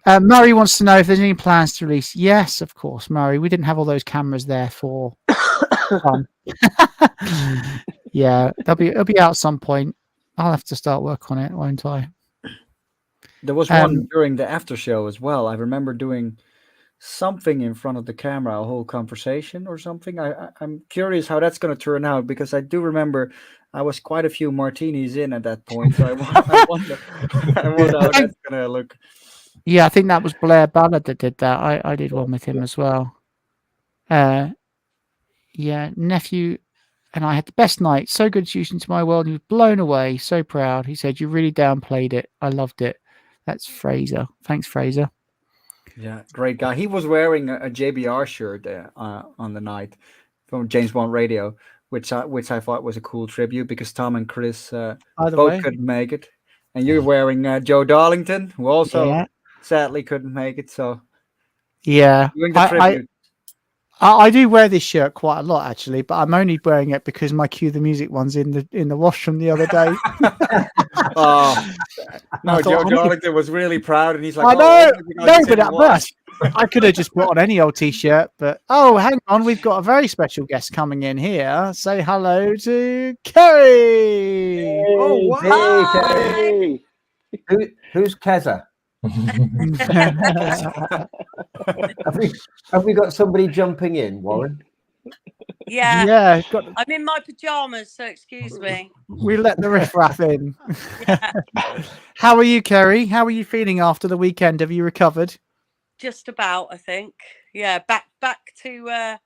S1: Murray wants to know if there's any plans to release. Yes, of course, Murray. We didn't have all those cameras there for fun. Yeah, it'll be out at some point. I'll have to start work on it, won't I?
S6: There was one during the after show as well. I remember doing something in front of the camera, a whole conversation or something. I'm curious how that's going to turn out, because I do remember I was quite a few martinis in at that point. So I wonder how that's going to look.
S1: Yeah, I think that was Blair Ballard that did that. I did one with him as well. Yeah, nephew and I had the best night. So good introduction to my world. He was blown away. So proud. He said, you really downplayed it. I loved it. That's Fraser. Thanks, Fraser.
S6: Yeah, great guy. He was wearing a JBR shirt on the night from James Bond Radio, which I thought was a cool tribute, because Tom and Chris both couldn't make it. And you're wearing Joe Darlington, who also sadly couldn't make it. So
S1: yeah,
S6: doing the tribute.
S1: I do wear this shirt quite a lot actually, but I'm only wearing it because my Cue the Music one's in the washroom the other day.
S6: No, Joe Darlington was really proud, and he's like,
S1: I know, but I could have just put on any old T-shirt. But hang on, we've got a very special guest coming in here. Say hello to Kerry.
S2: Hey,
S1: oh wow!
S2: Hey. Who's Keza? have we got somebody jumping in, Warren?
S7: Yeah. I'm in my pajamas, so excuse me.
S1: We let the riffraff in. How are you, Kerry? How are you feeling after the weekend? Have you recovered?
S7: Just about, I think. Yeah, back to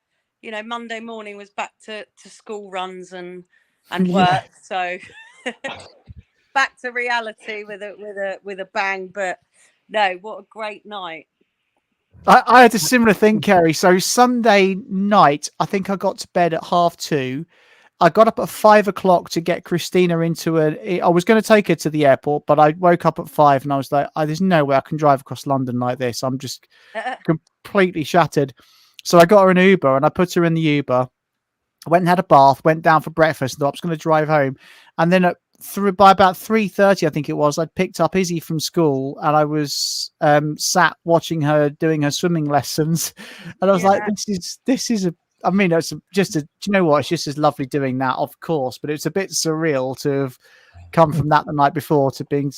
S7: Monday morning was back to school runs and work. So back to reality with a bang. But no, what a great night.
S1: I had a similar thing, Kerry. So Sunday night, I think I got to bed at 2:30. I got up at 5 o'clock to get Christina I was going to take her to the airport, but I woke up at 5 and I was like, there's no way I can drive across London like this. I'm just completely shattered. So I got her an Uber and I put her in the Uber. I went and had a bath, went down for breakfast, and thought I was going to drive home. And then by about 3:30, I think it was, I picked up Izzy from school and I was sat watching her doing her swimming lessons. And I was like, this is do you know what? It's just as lovely doing that, of course, but it's a bit surreal to have come from that the night before to being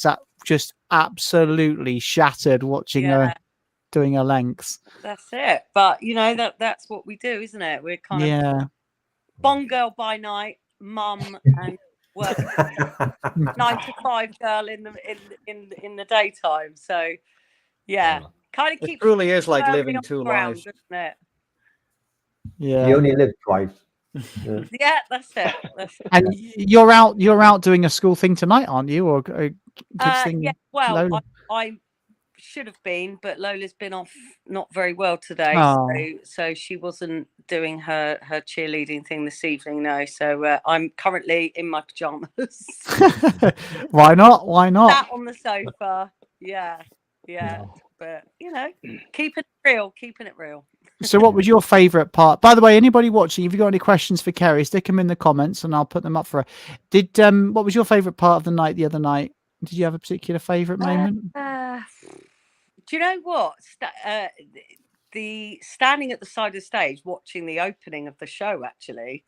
S1: just absolutely shattered watching her doing her lengths.
S7: That's it. But that's what we do, isn't it? We're kind of Bond girl by night, mum, and work 9 to 5 girl in the daytime. So kind of keeps.
S6: It truly is like living two lives,
S7: isn't it?
S1: Yeah,
S2: you only live twice.
S7: Yeah, that's it.
S1: And you're out doing a school thing tonight, aren't you? Or kids thing?
S7: Yeah. Well,
S1: Lola?
S7: I should have been, but Lola's been off not very well today, so she wasn't doing her cheerleading thing this evening. No, so I'm currently in my pajamas.
S1: Why not?
S7: Sat on the sofa. Yeah. But keeping it real.
S1: So what was your favourite part? By the way, anybody watching, if you've got any questions for Kerry, stick them in the comments and I'll put them up for her. What was your favourite part of the night the other night? Did you have a particular favourite moment?
S7: Do you know what? The standing at the side of the stage watching the opening of the show, actually,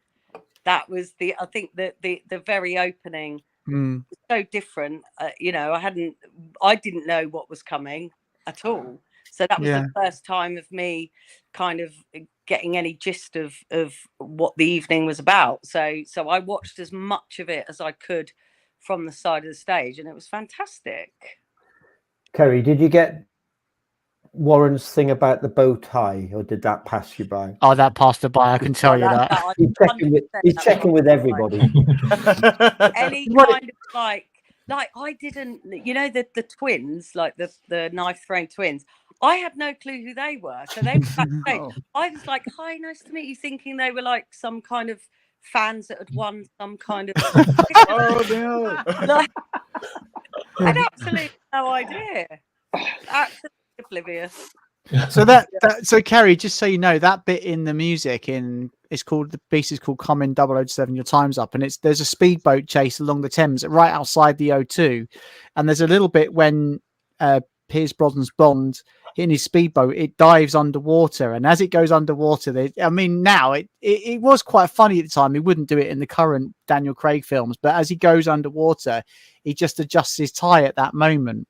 S7: that was I think the very opening was so different. I didn't know what was coming at all. So that was the first time of me kind of getting any gist of what the evening was about. So I watched as much of it as I could from the side of the stage, and it was fantastic.
S2: Kerry, did you get Warren's thing about the bow tie, or did that pass you by?
S1: Oh, that passed her by. I can tell you that.
S2: He's checking with everybody.
S7: Any kind of like I didn't, the twins, like the knife throwing twins. I had no clue who they were. So they were backstage. I was like, "Hi, nice to meet you," thinking they were like some kind of fans that had won some kind of.
S6: Oh no!
S7: I had absolutely no idea. Absolutely oblivious.
S1: So Kerry, just so you know, that bit in the music the piece is called "Come in 007, your time's up," and there's a speedboat chase along the Thames right outside the O2, and there's a little bit when Pierce Brosnan's Bond in his speedboat, it dives underwater, and as it goes underwater, now it was quite funny at the time. He wouldn't do it in the current Daniel Craig films, but as he goes underwater, he just adjusts his tie at that moment.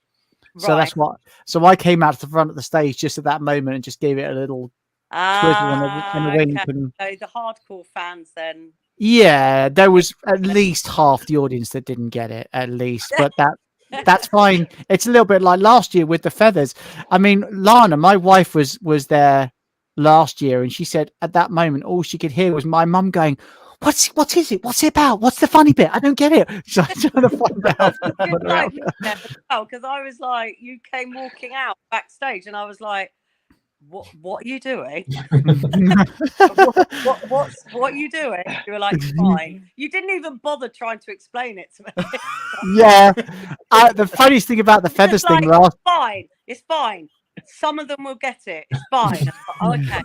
S1: So that's what. So I came out to the front of the stage just at that moment and just gave it a little twizzle and a wink.
S7: Okay.
S1: And
S7: So the hardcore fans then.
S1: Yeah, there was at least half the audience that didn't get it, at least, but that's fine. It's a little bit like last year with the feathers. I mean, Lana, my wife was there last year, and she said at that moment all she could hear was my mum going, What is it? What's it about? What's the funny bit? I don't get it. So I'm trying to find out.
S7: Because I was like, you came walking out backstage, and I was like, "What are you doing? what are you doing?" You were like, "Fine." You didn't even bother trying to explain it to me.
S1: Yeah. The funniest thing about the feathers thing last.
S7: It's fine. Some of them will get it. It's fine. Okay.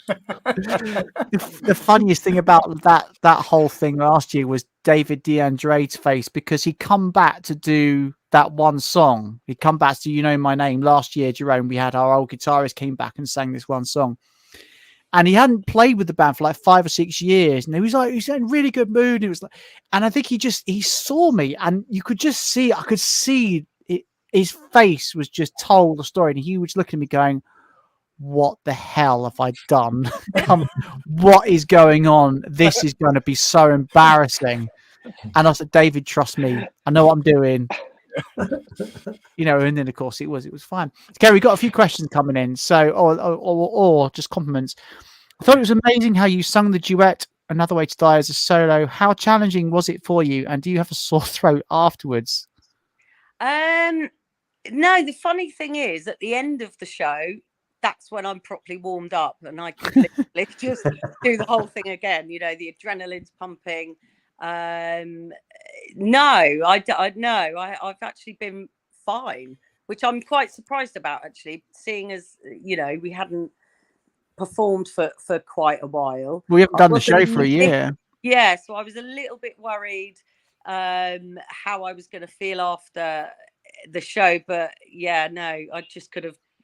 S1: The funniest thing about that whole thing last year was David DeAndre's face, because he'd come back to do that one song. He'd come back to You Know My Name last year, Jerome. We had our old guitarist came back and sang this one song, and he hadn't played with the band for like 5 or 6 years, and he was in a really good mood. It was like, and I think he saw me, and you could just see, I could see it, his face was just told the story, and he was looking at me going, what the hell have I done? What is going on? This is going to be so embarrassing. And I said, David, trust me, I know what I'm doing. And then of course it was fine. Okay, we got a few questions coming in, so or just compliments. I thought it was amazing how you sung the duet Another Way to Die as a solo. How challenging was it for you, and do you have a sore throat afterwards?
S7: No, the funny thing is, at the end of the show, that's when I'm properly warmed up and I can literally just do the whole thing again. The adrenaline's pumping. No, I've actually been fine, which I'm quite surprised about, actually, seeing as, we hadn't performed for quite a while.
S1: We haven't done the show for a year.
S7: Yeah, so I was a little bit worried how I was going to feel after the show, but yeah, no,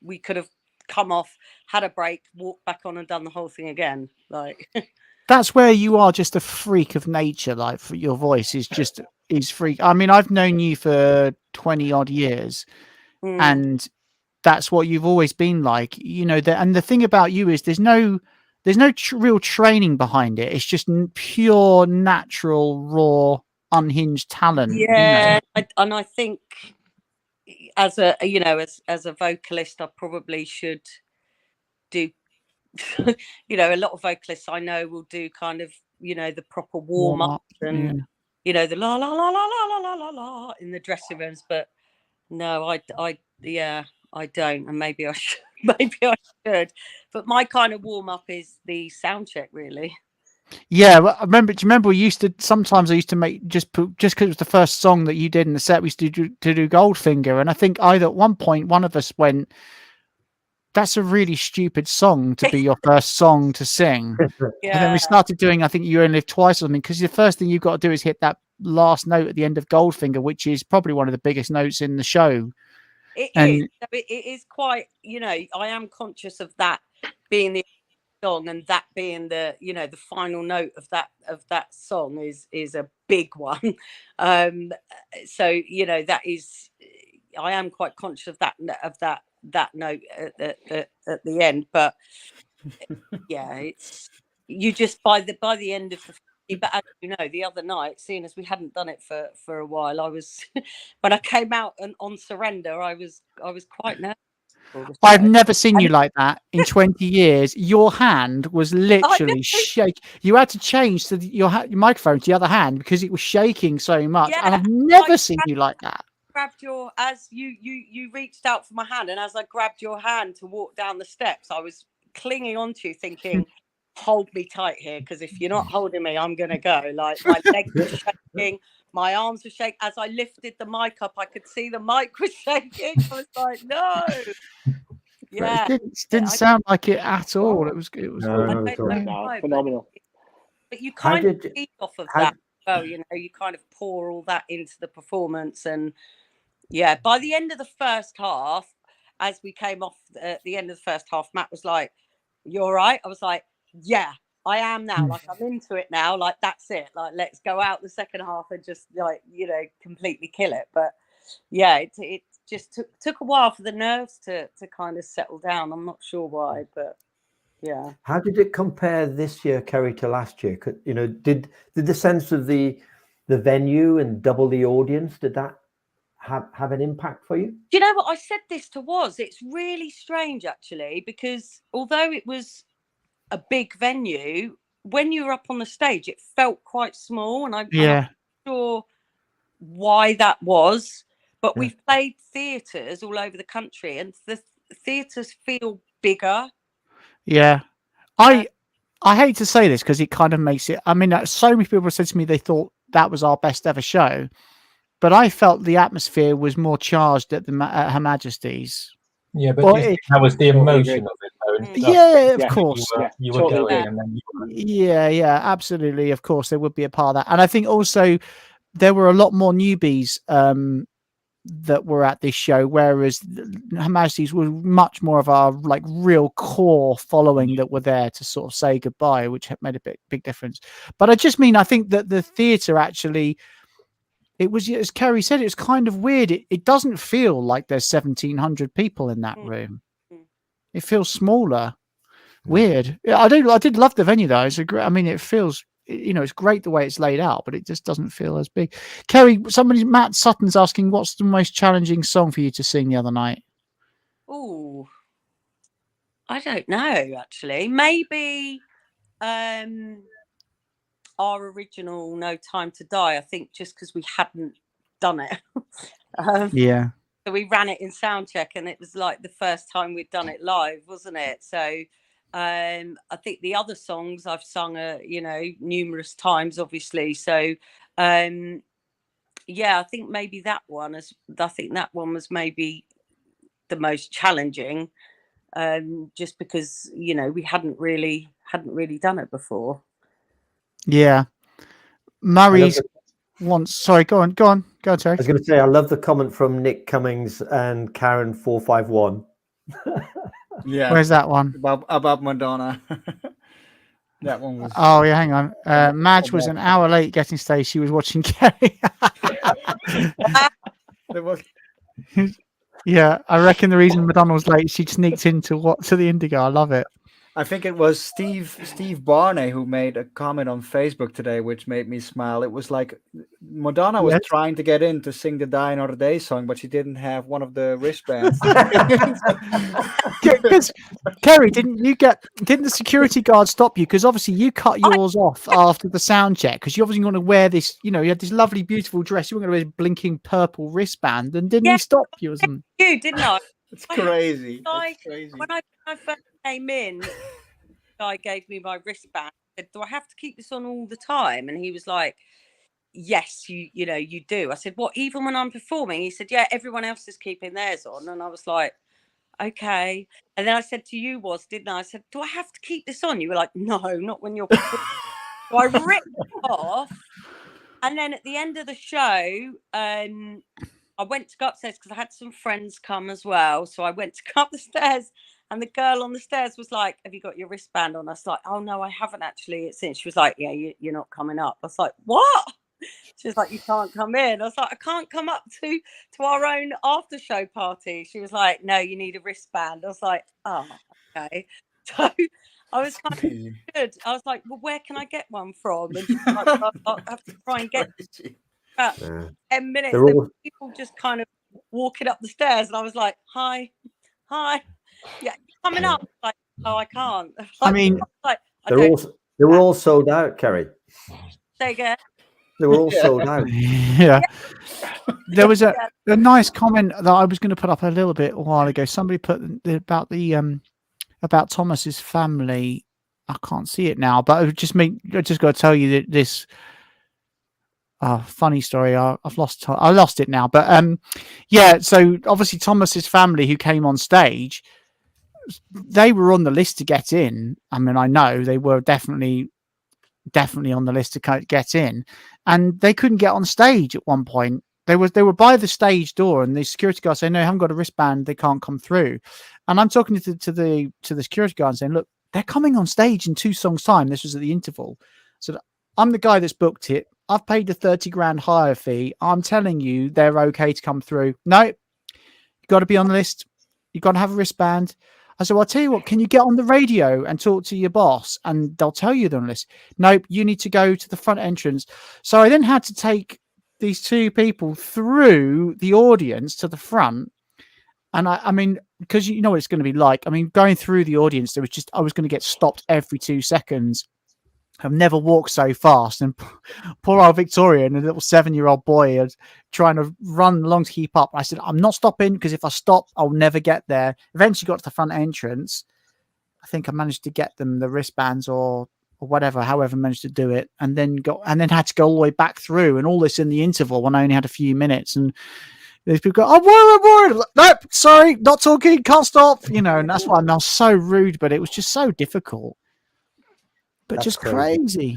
S7: we could have come off, had a break, walked back on and done the whole thing again. Like
S1: that's where you are just a freak of nature. Like for your voice is freak. I mean, I've known you for 20 odd years, and that's what you've always been like. You know, and the thing about you is there's no real training behind it. It's just pure, natural, raw, unhinged talent.
S7: Yeah, and I think as a as a vocalist, I probably should do. A lot of vocalists I know will do kind of the proper warm up and the la la la la la la la la in the dressing rooms, but no, I don't, and maybe I should. Maybe I should, but my kind of warm up is the sound check, really.
S1: Yeah, well, do you remember I used to make just because it was the first song that you did in the set, we used to do Goldfinger, and I think either at one point one of us went, "That's a really stupid song to be your first song to sing."
S7: Yeah.
S1: And then we started doing, I think, You Only Live Twice or something, because the first thing you've got to do is hit that last note at the end of Goldfinger, which is probably one of the biggest notes in the show.
S7: It is quite, I am conscious of that being the song, and that being the the final note of that song is a big one. So that is, I am quite conscious of that note at the end, but yeah, it's you just by the end of the. But as you know, the other night, seeing as we hadn't done it for a while, I was when I came out and on Surrender, I was quite nervous.
S1: I've never seen you like that in 20 years. Your hand was literally shaking. You had to change your microphone to the other hand because it was shaking so much. And I've never seen you like that.
S7: Grabbed as you reached out for my hand, and as I grabbed your hand to walk down the steps, I was clinging onto you, thinking, hold me tight here, because if you're not holding me, I'm gonna go. Like my legs were shaking, my arms were shaking. As I lifted the mic up, I could see the mic was shaking. I was like, no. Yeah,
S1: it didn't sound like it at all. It was
S3: phenomenal.
S7: But you kind of feed off of that. Well, you kind of pour all that into the performance, and yeah, by the end of the first half, as we came off at the end of the first half, Matt was like, "You all right?" I was like, "Yeah, I am now. Like I'm into it now. Like that's it. Like let's go out the second half and just completely kill it." But yeah, it just took a while for the nerves to kind of settle down. I'm not sure why, but yeah.
S2: How did it compare this year, Kerry, to last year? Did the sense of the venue and double the audience, did that have an impact for you?
S7: Do you know what? I said this to Woz. It's really strange actually, because although it was a big venue, when you were up on the stage, it felt quite small, and I'm not sure why that was. But we've played theatres all over the country, and the theatres feel bigger.
S1: Yeah, I hate to say this because it kind of makes it. I mean, so many people said to me they thought that was our best ever show, but I felt the atmosphere was more charged at Her Majesty's.
S4: Yeah, but that was the emotion of it, though.
S1: Yeah, of course.
S4: You were going, and then
S1: yeah, absolutely. Of course, there would be a part of that, and I think also there were a lot more newbies that were at this show, whereas Her Majesty's was much more of our like real core following that were there to sort of say goodbye, which made a big difference. But I just mean, I think that the theatre actually, it was, as Kerry said, it was kind of weird. It doesn't feel like there's 1,700 people in that room. It feels smaller. Weird. I did love the venue though. I mean, it feels, it's great the way it's laid out, but it just doesn't feel as big. Kerry, Matt Sutton's asking, what's the most challenging song for you to sing the other night?
S7: Oh, I don't know, actually. Maybe our original No Time to Die, I think, just because we hadn't done it.
S1: Yeah.
S7: So we ran it in soundcheck, and it was like the first time we'd done it live, wasn't it? So I think the other songs I've sung numerous times, obviously. So yeah, I think maybe that one was maybe the most challenging, just because we hadn't really done it before.
S1: Yeah, Murray's once. Sorry, go on, Terry.
S2: I was going to say, I love the comment from Nick Cummings and Karen 451.
S6: Yeah,
S1: where's that one
S6: about Madonna? That one was.
S1: Oh yeah, hang on. Madge was an hour late getting stage. She was watching Kerry.
S6: There was.
S1: Yeah, I reckon the reason Madonna was late, she sneaked into the Indigo. I love it.
S6: I think it was Steve Barney who made a comment on Facebook today, which made me smile. It was like Madonna was trying to get in to sing the Die Another Day song, but she didn't have one of the wristbands.
S1: Because Kerry, didn't the security guard stop you? Because obviously you cut yours off after the sound check because you obviously want to wear this. You had this lovely, beautiful dress. You were going to wear a blinking purple wristband, and didn't he stop you or something?
S7: You didn't I?
S6: It's crazy.
S7: When I first came in, the guy gave me my wristband. I said, "Do I have to keep this on all the time?" And he was like, "Yes, you do." I said, "What? Even when I'm performing?" He said, "Yeah, everyone else is keeping theirs on." And I was like, "Okay." And then I said to you, didn't I? I said, "Do I have to keep this on?" You were like, "No, not when you're performing." So I ripped it off. And then at the end of the show, I went to go upstairs because I had some friends come as well. So I went to go up the stairs and the girl on the stairs was like, "Have you got your wristband on?" I was like, "Oh, no, I haven't actually. It's in." She was like, "Yeah, you're not coming up." I was like, "What?" She was like, "You can't come in." I was like, "I can't come up to our own after show party." She was like, "No, you need a wristband." I was like, "Oh, okay." So I was kind of good. I was like, "Well, where can I get one from?" And she was like, "Well, I'll have to try and get about 10 minutes." There were people just kind of walking up the stairs, and I was like, "Hi, yeah, coming up." Like, "Oh, I can't." Like,
S1: I mean,
S2: they were all sold out, Kerry.
S7: Say again.
S2: They were all sold out.
S1: Yeah. There was a nice comment that I was going to put up a little bit a while ago. Somebody put about Thomas's family. I can't see it now, but I just got to tell you that this funny story. I lost it now, but yeah. So obviously Thomas's family who came on stage, they were on the list to get in. I mean, I know they were definitely on the list to get in, and they couldn't get on stage at one point. They were by the stage door, and the security guard saying, "No, I haven't got a wristband. They can't come through." And I'm talking to the security guard and saying, "Look, they're coming on stage in 2 songs' time." This was at the interval. So I'm the guy that's booked it. I've paid the 30 grand hire fee. I'm telling you, they're okay to come through. No, you got to be on the list. You got to have a wristband. I said, "Well, I'll tell you what, can you get on the radio and talk to your boss and they'll tell you they're on the list?" "Nope, you need to go to the front entrance." So I then had to take these 2 people through the audience to the front. And I mean, because you know what it's going to be like. I mean, going through the audience, I was going to get stopped every 2 seconds. I've never walked so fast. And poor old Victoria and a little 7-year-old boy are trying to run along to keep up. I said, "I'm not stopping because if I stop, I'll never get there." Eventually got to the front entrance. I think I managed to get them the wristbands or whatever, however I managed to do it. And then had to go all the way back through, and all this in the interval when I only had a few minutes. And these people go, "I'm worried. Like, nope, sorry, not talking, can't stop." And that's why I'm so rude, but it was just so difficult. But that's just crazy.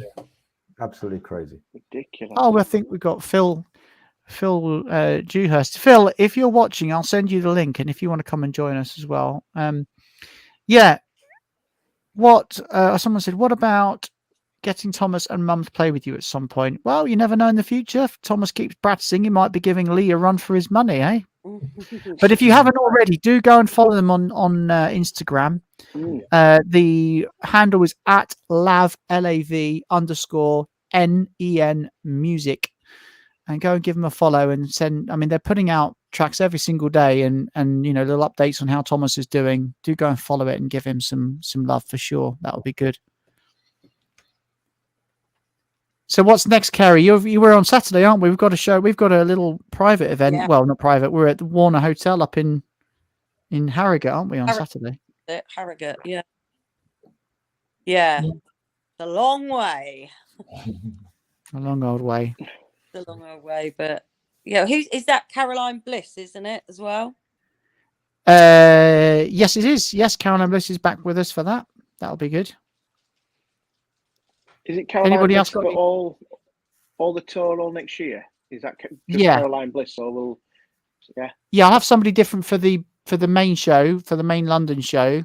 S2: Absolutely crazy.
S3: Ridiculous.
S1: Oh, I think we've got Phil Dewhurst. Phil, if you're watching, I'll send you the link, and if you want to come and join us as well. Yeah. What someone said, what about getting Thomas and Mum to play with you at some point? Well, you never know in the future. If Thomas keeps practicing, he might be giving Lee a run for his money, eh? But if you haven't already, do go and follow them on Instagram. The handle is at @lav_NEN music, and go and give them a follow and send. I mean, they're putting out tracks every single day, and little updates on how Thomas is doing. Do go and follow it and give him some love for sure. That would be good. So what's next, Kerry? You were on Saturday, aren't we? We've got a show. We've got a little private event. Yeah. Well, not private. We're at the Warner Hotel up in Harrogate, aren't we, on Saturday?
S7: Harrogate, yeah. It's a long way.
S1: A long old way.
S7: It's a long old way, but yeah. Is that? Caroline Bliss, isn't it, as well?
S1: Yes, it is. Yes, Caroline Bliss is back with us for that. That'll be good.
S3: Is it Caroline
S1: Anybody
S3: Bliss
S1: else got
S3: for all the tour all next year? Is that just Caroline Bliss, or will? Yeah.
S1: Yeah, I'll have somebody different for the main show, for the main London show.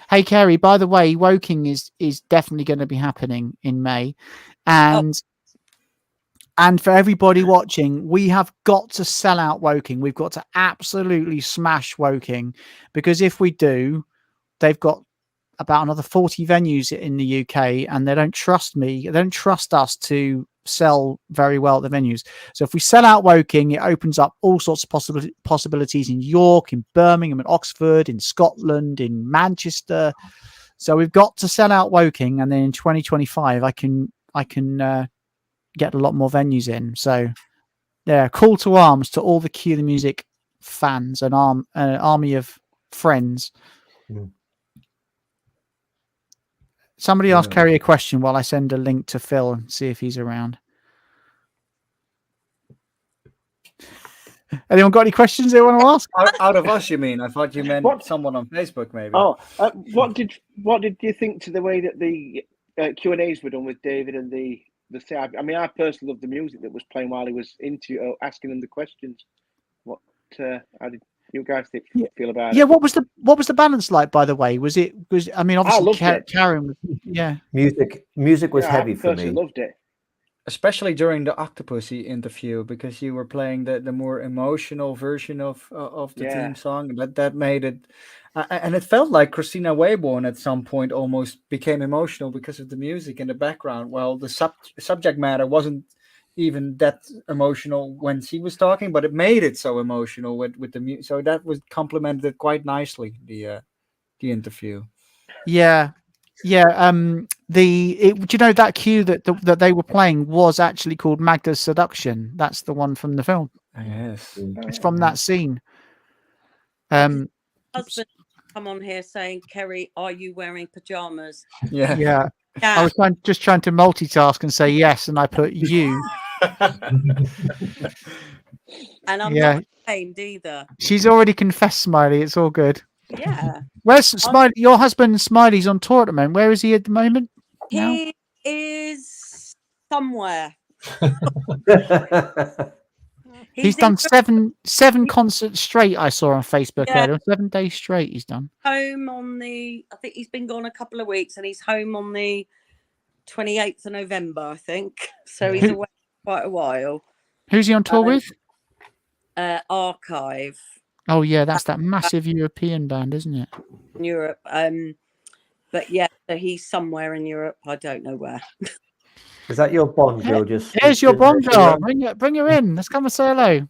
S1: Hey, Kerry, by the way, Woking is definitely going to be happening in May. And for everybody watching, we have got to sell out Woking. We've got to absolutely smash Woking, because if we do, they've got about another 40 venues in the UK, and they don't trust me. They don't trust us to sell very well at the venues. So if we sell out Woking, it opens up all sorts of possibilities in York, in Birmingham, in Oxford, in Scotland, in Manchester. So we've got to sell out Woking, and then in 2025, I can get a lot more venues in. So yeah, call to arms to all the Cue the Music fans, an army of friends. Somebody ask Kerry a question while I send a link to Phil and see if he's around. Anyone got any questions they want to ask?
S6: Out of us, you mean? I thought you meant someone on Facebook, maybe.
S3: Oh, what did you think to the way that the Q&As were done with David and the thing? I mean, I personally loved the music that was playing while he was asking them the questions. How did you guys feel about it?
S1: Yeah, what was the balance like, by the way? I mean, obviously Karen was, yeah.
S2: Music was heavy for me.
S3: I loved it.
S6: Especially during the Octopussy interview, because you were playing the more emotional version of the theme song. That made it, and it felt like Christina Wayborn at some point almost became emotional because of the music in the background. Well, the subject matter wasn't even that emotional when she was talking, but it made it so emotional with the music. So that was complemented quite nicely, the interview.
S1: Yeah. Do you know that cue that they were playing was actually called Magda's Seduction? That's the one from the film.
S6: Yes,
S1: it's from that scene.
S7: Husband come on here saying, Kerry, are you wearing pajamas?
S1: Yeah. I was just trying to multitask and say yes, and I put you.
S7: And I'm not ashamed either.
S1: She's already confessed, Smiley. It's all good.
S7: Yeah.
S1: Where's Smiley? Your husband Smiley's on tour at the moment. Where is he at the moment?
S7: He is somewhere.
S1: He's done seven concerts straight. I saw on Facebook.
S7: Yeah.
S1: 7 days straight. He's done.
S7: Home I think he's been gone a couple of weeks, and he's home on the 28th of November, I think. So he's away for quite a while.
S1: Who's he on tour with?
S7: Archive.
S1: Oh yeah, that's that massive European band, isn't it?
S7: In Europe. But yeah, so he's somewhere in Europe. I don't know where.
S2: Is that your Bond girl?
S1: Here's your Bond girl. Bring her in. Let's come and say hello.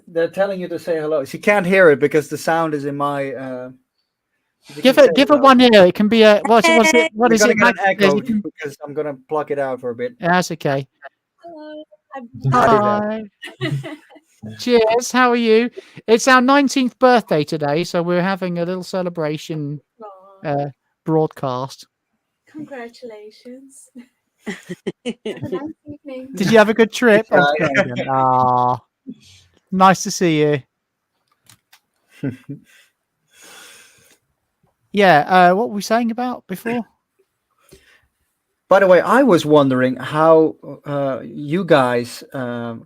S6: They're telling you to say hello. She can't hear it because the sound is in my.
S1: Give her one ear. It can be a what is it?
S6: An echo because I'm gonna plug it out for a bit.
S1: Yeah, that's okay.
S8: Hello.
S1: Hi. Cheers. How are you? It's our 19th birthday today, so we're having a little celebration broadcast.
S8: Congratulations. Have a nice evening.
S1: Did you have a good trip? Nice to see you. Yeah, what were we saying about before?
S6: By the way, I was wondering how you guys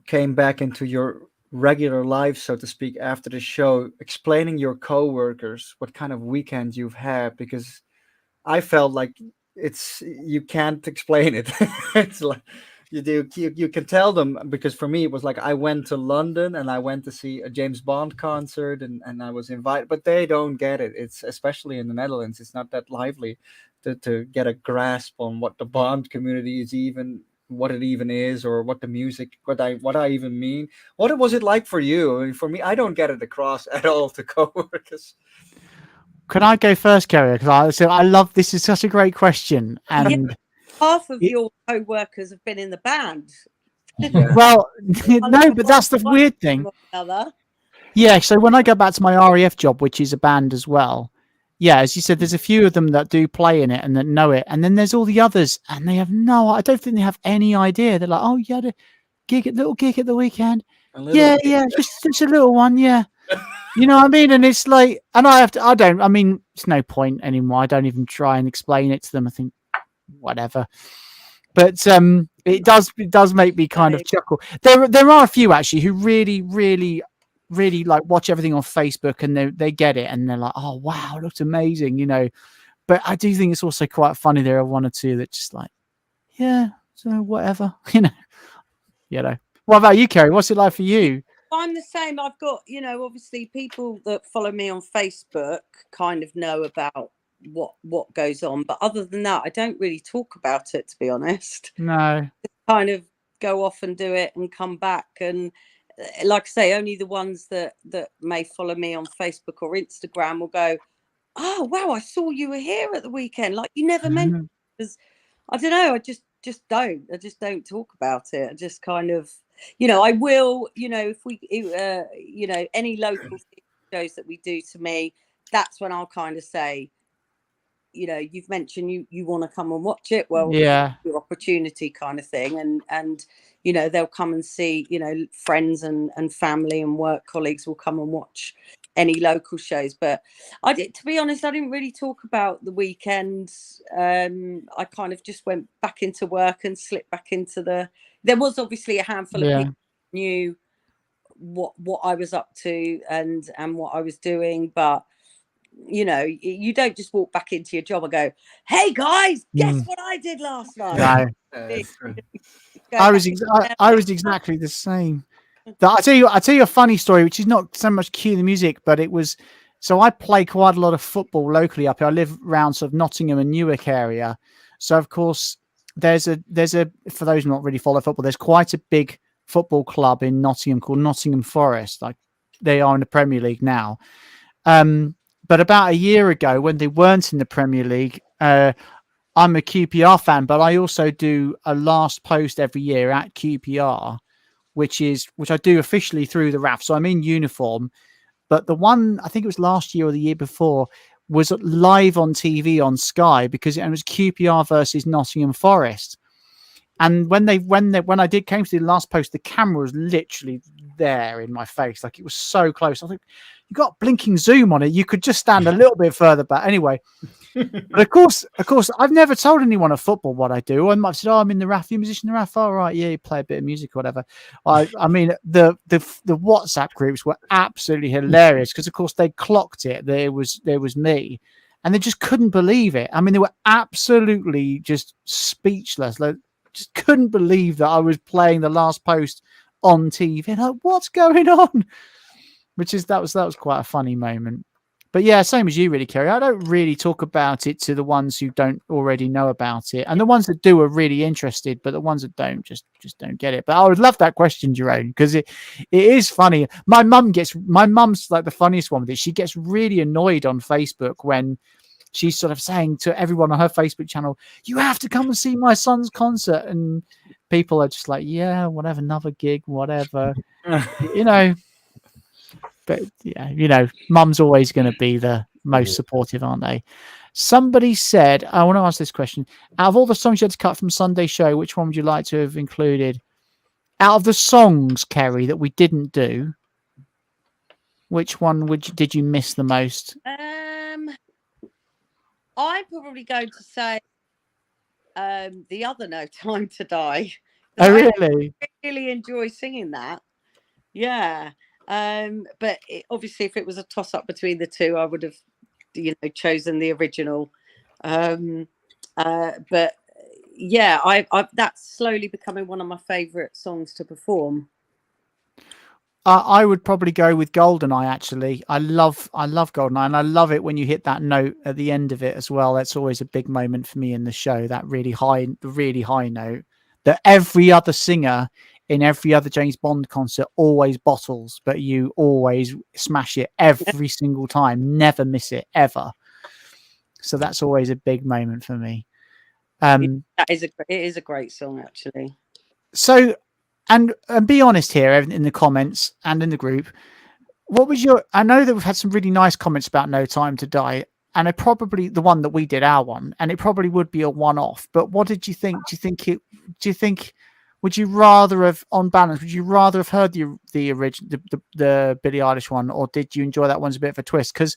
S6: came back into your regular life, so to speak, after the show, explaining your co-workers what kind of weekend you've had, because I felt like you can't explain it. It's like you can tell them, because for me it was like I went to London and I went to see a James Bond concert and I was invited, but they don't get it. It's especially in the Netherlands, it's not that lively to get a grasp on what the Bond community is, even what it even is, or what the music, what I even mean. What was it like for you? I mean, for me, I don't get it across at all to coworkers.
S1: Can I go first, Kerry? Because I love this. Is such a great question, and
S7: half of your co-workers have been in the band.
S1: Well, no, but that's the weird thing. Yeah, so when I go back to my RAF job, which is a band as well, yeah, as you said, there's a few of them that do play in it and that know it, and then there's all the others, and they have I don't think they have any idea. They're like, oh, you had a little gig at the weekend. Yeah, just a little one, yeah. You know what I mean? And it's like, and I mean, it's no point anymore. I don't even try and explain it to them. I think, whatever. But it does make me kind of chuckle. There are a few actually who really like watch everything on Facebook and they get it and they're like, oh wow, it looks amazing, you know. but I do think it's also quite funny. There are one or two that just like, yeah, so whatever, you know. What about you, Kerry? What's it like for you?
S7: I'm the same. I've got, obviously people that follow me on Facebook kind of know about what goes on, but other than that, I don't really talk about it, to be honest.
S1: No.
S7: Kind of go off and do it and come back, and like I say, only the ones that may follow me on Facebook or Instagram will go, oh wow, I saw you were here at the weekend, like you never mentioned. Because I don't know, I just don't talk about it. I just kind of, I will, if we any local shows that we do to me, that's when I'll kind of say, you've mentioned you want to come and watch it, well,
S1: yeah,
S7: your opportunity kind of thing, and they'll come and see, friends and family and work colleagues will come and watch any local shows. But to be honest, I didn't really talk about the weekends. I kind of just went back into work and slipped back into there was obviously a handful of people who knew what I was up to and what I was doing, but you don't just walk back into your job and go, hey guys, guess what I did last night.
S1: No. I was exactly the same. I tell you a funny story, which is not so much cue the music, but it was. So I play quite a lot of football locally up here. I live around sort of Nottingham and Newark area. So of course there's a for those who not really follow football, there's quite a big football club in Nottingham called Nottingham Forest. Like they are in the Premier League now. But about a year ago, when they weren't in the Premier League, I'm a QPR fan, but I also do a last post every year at QPR, which I do officially through the RAF. So I'm in uniform, but the one, I think it was last year or the year before, was live on TV on Sky because it was QPR versus Nottingham Forest. And when I came to the last post, the camera was literally there in my face. Like it was so close. I think you got blinking zoom on it. You could just stand a little bit further back. Anyway, but of course, I've never told anyone at football what I do. I might have said, "Oh, I'm in the RAF. You musician in the RAF? Oh, right, yeah, you play a bit of music or whatever." I mean, the WhatsApp groups were absolutely hilarious because, of course, they clocked it. There was me, and they just couldn't believe it. I mean, they were absolutely just speechless. Like, just couldn't believe that I was playing the last post on TV. Like, what's going on? That was quite a funny moment. But yeah, same as you really, Kerry. I don't really talk about it to the ones who don't already know about it. And the ones that do are really interested, but the ones that don't just don't get it. But I would love that question, Jerome, because it is funny. My mum's like the funniest one with it. She gets really annoyed on Facebook when she's sort of saying to everyone on her Facebook channel, you have to come and see my son's concert. And people are just like, yeah, whatever, another gig, whatever, But yeah, mum's always going to be the most supportive, aren't they? Somebody said, I want to ask this question. Out of all the songs you had to cut from Sunday show, which one would you like to have included? Out of the songs, Kerry, that we didn't do, which one did you miss the most?
S7: I'm probably going to say the other No Time to Die.
S1: Oh, really?
S7: I really enjoy singing that. Yeah. But obviously, if it was a toss up between the two, I would have, chosen the original. But yeah, I've that's slowly becoming one of my favourite songs to perform.
S1: I would probably go with Goldeneye. Actually, I love Goldeneye, and I love it when you hit that note at the end of it as well. That's always a big moment for me in the show. That really high note that every other singer in every other James Bond concert always bottles, but you always smash it every single time, never miss it ever. So that's always a big moment for me.
S7: It is a great song, actually.
S1: So, and be honest here in the comments and in the group. What was I know that we've had some really nice comments about No Time to Die, and it probably the one that we did, our one, and it probably would be a one-off. But what did you think? Do you think? Would you rather have, on balance, would you rather have heard the original, the Billie Eilish one, or did you enjoy that one's a bit of a twist? Because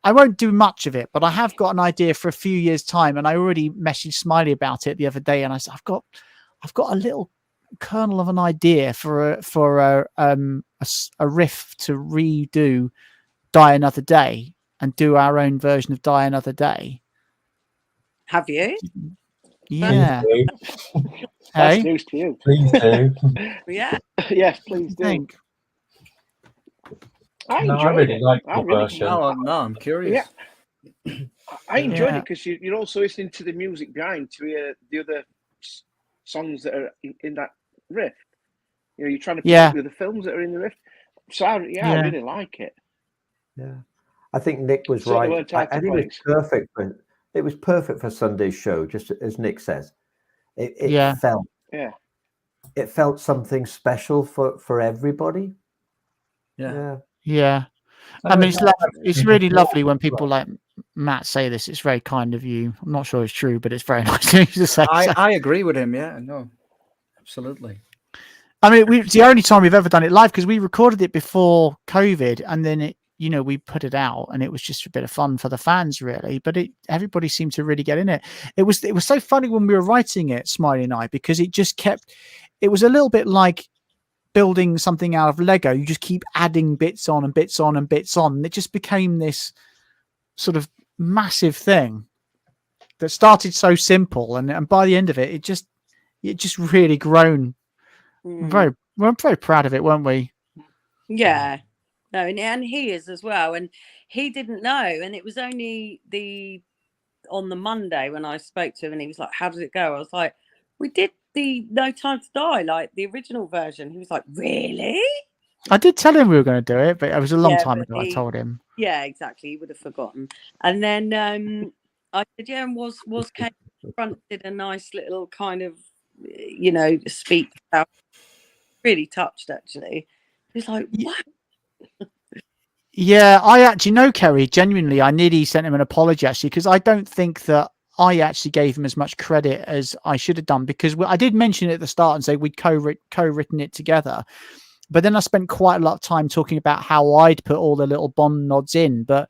S1: I won't do much of it, but I have got an idea for a few years' time, and I already messaged Smiley about it the other day, and I said I've got a little kernel of an idea for a riff to redo Die Another Day and do our own version of Die Another Day.
S7: Have you?
S1: Yeah.
S4: Please do.
S3: That's
S1: Hey,
S3: news to you.
S4: Please do.
S7: Yeah.
S3: Yes,
S1: what do
S3: please
S1: you
S3: do.
S1: think?
S3: I
S4: No, I
S3: enjoyed
S4: really
S3: it.
S4: like
S3: I
S4: your
S3: really,
S4: version.
S6: Now I'm curious.
S3: I enjoyed
S1: Yeah.
S3: it because you're also listening to the music behind to hear the other songs that are in that riff. You know, you're trying to pick
S1: Yeah.
S3: up the other films that are in the riff. So I
S1: Yeah.
S3: really like it.
S2: Yeah, I think Nick was
S3: Certainly
S2: right.
S3: weren't out
S2: I
S3: of
S2: think it was
S3: place.
S2: perfect for Sunday's show. Just as Nick says, it
S1: Yeah.
S2: felt
S3: Yeah.
S2: it felt something special for everybody.
S6: Yeah.
S1: Yeah. I mean, it's really lovely when people like Matt say this. It's very kind of you. I'm not sure it's true, but it's very nice of you to say. So.
S6: I agree with him. Yeah, no, absolutely.
S1: I mean, it's the only time we've ever done it live because we recorded it before COVID, and then we put it out, and it was just a bit of fun for the fans, really. But everybody seemed to really get in it. It was so funny when we were writing it, Smiley and I, because it just kept. It was a little bit like building something out of Lego. You just keep adding bits on and bits on and bits on, and it just became this sort of massive thing that started so simple, and by the end of it, it just really grown. We're very proud of it, weren't we?
S7: Yeah. No, and he is as well, and he didn't know, and it was only on the Monday when I spoke to him, and he was like, "How did it go?" I was like, "We did the No Time to Die, like the original version." He was like, "Really?"
S1: I did tell him we were going to do it, but it was a long time
S7: but
S1: ago. I told him.
S7: Yeah, exactly. He would have forgotten. And then I said, "Yeah, and was Kate Front did a nice little kind of, speech. Really touched, actually." He was like, "What?"
S1: Yeah, I actually know Kerry. Genuinely, I nearly sent him an apology actually because I don't think that I actually gave him as much credit as I should have done because I did mention it at the start and say we'd co-written it together, but then I spent quite a lot of time talking about how I'd put all the little Bond nods in, but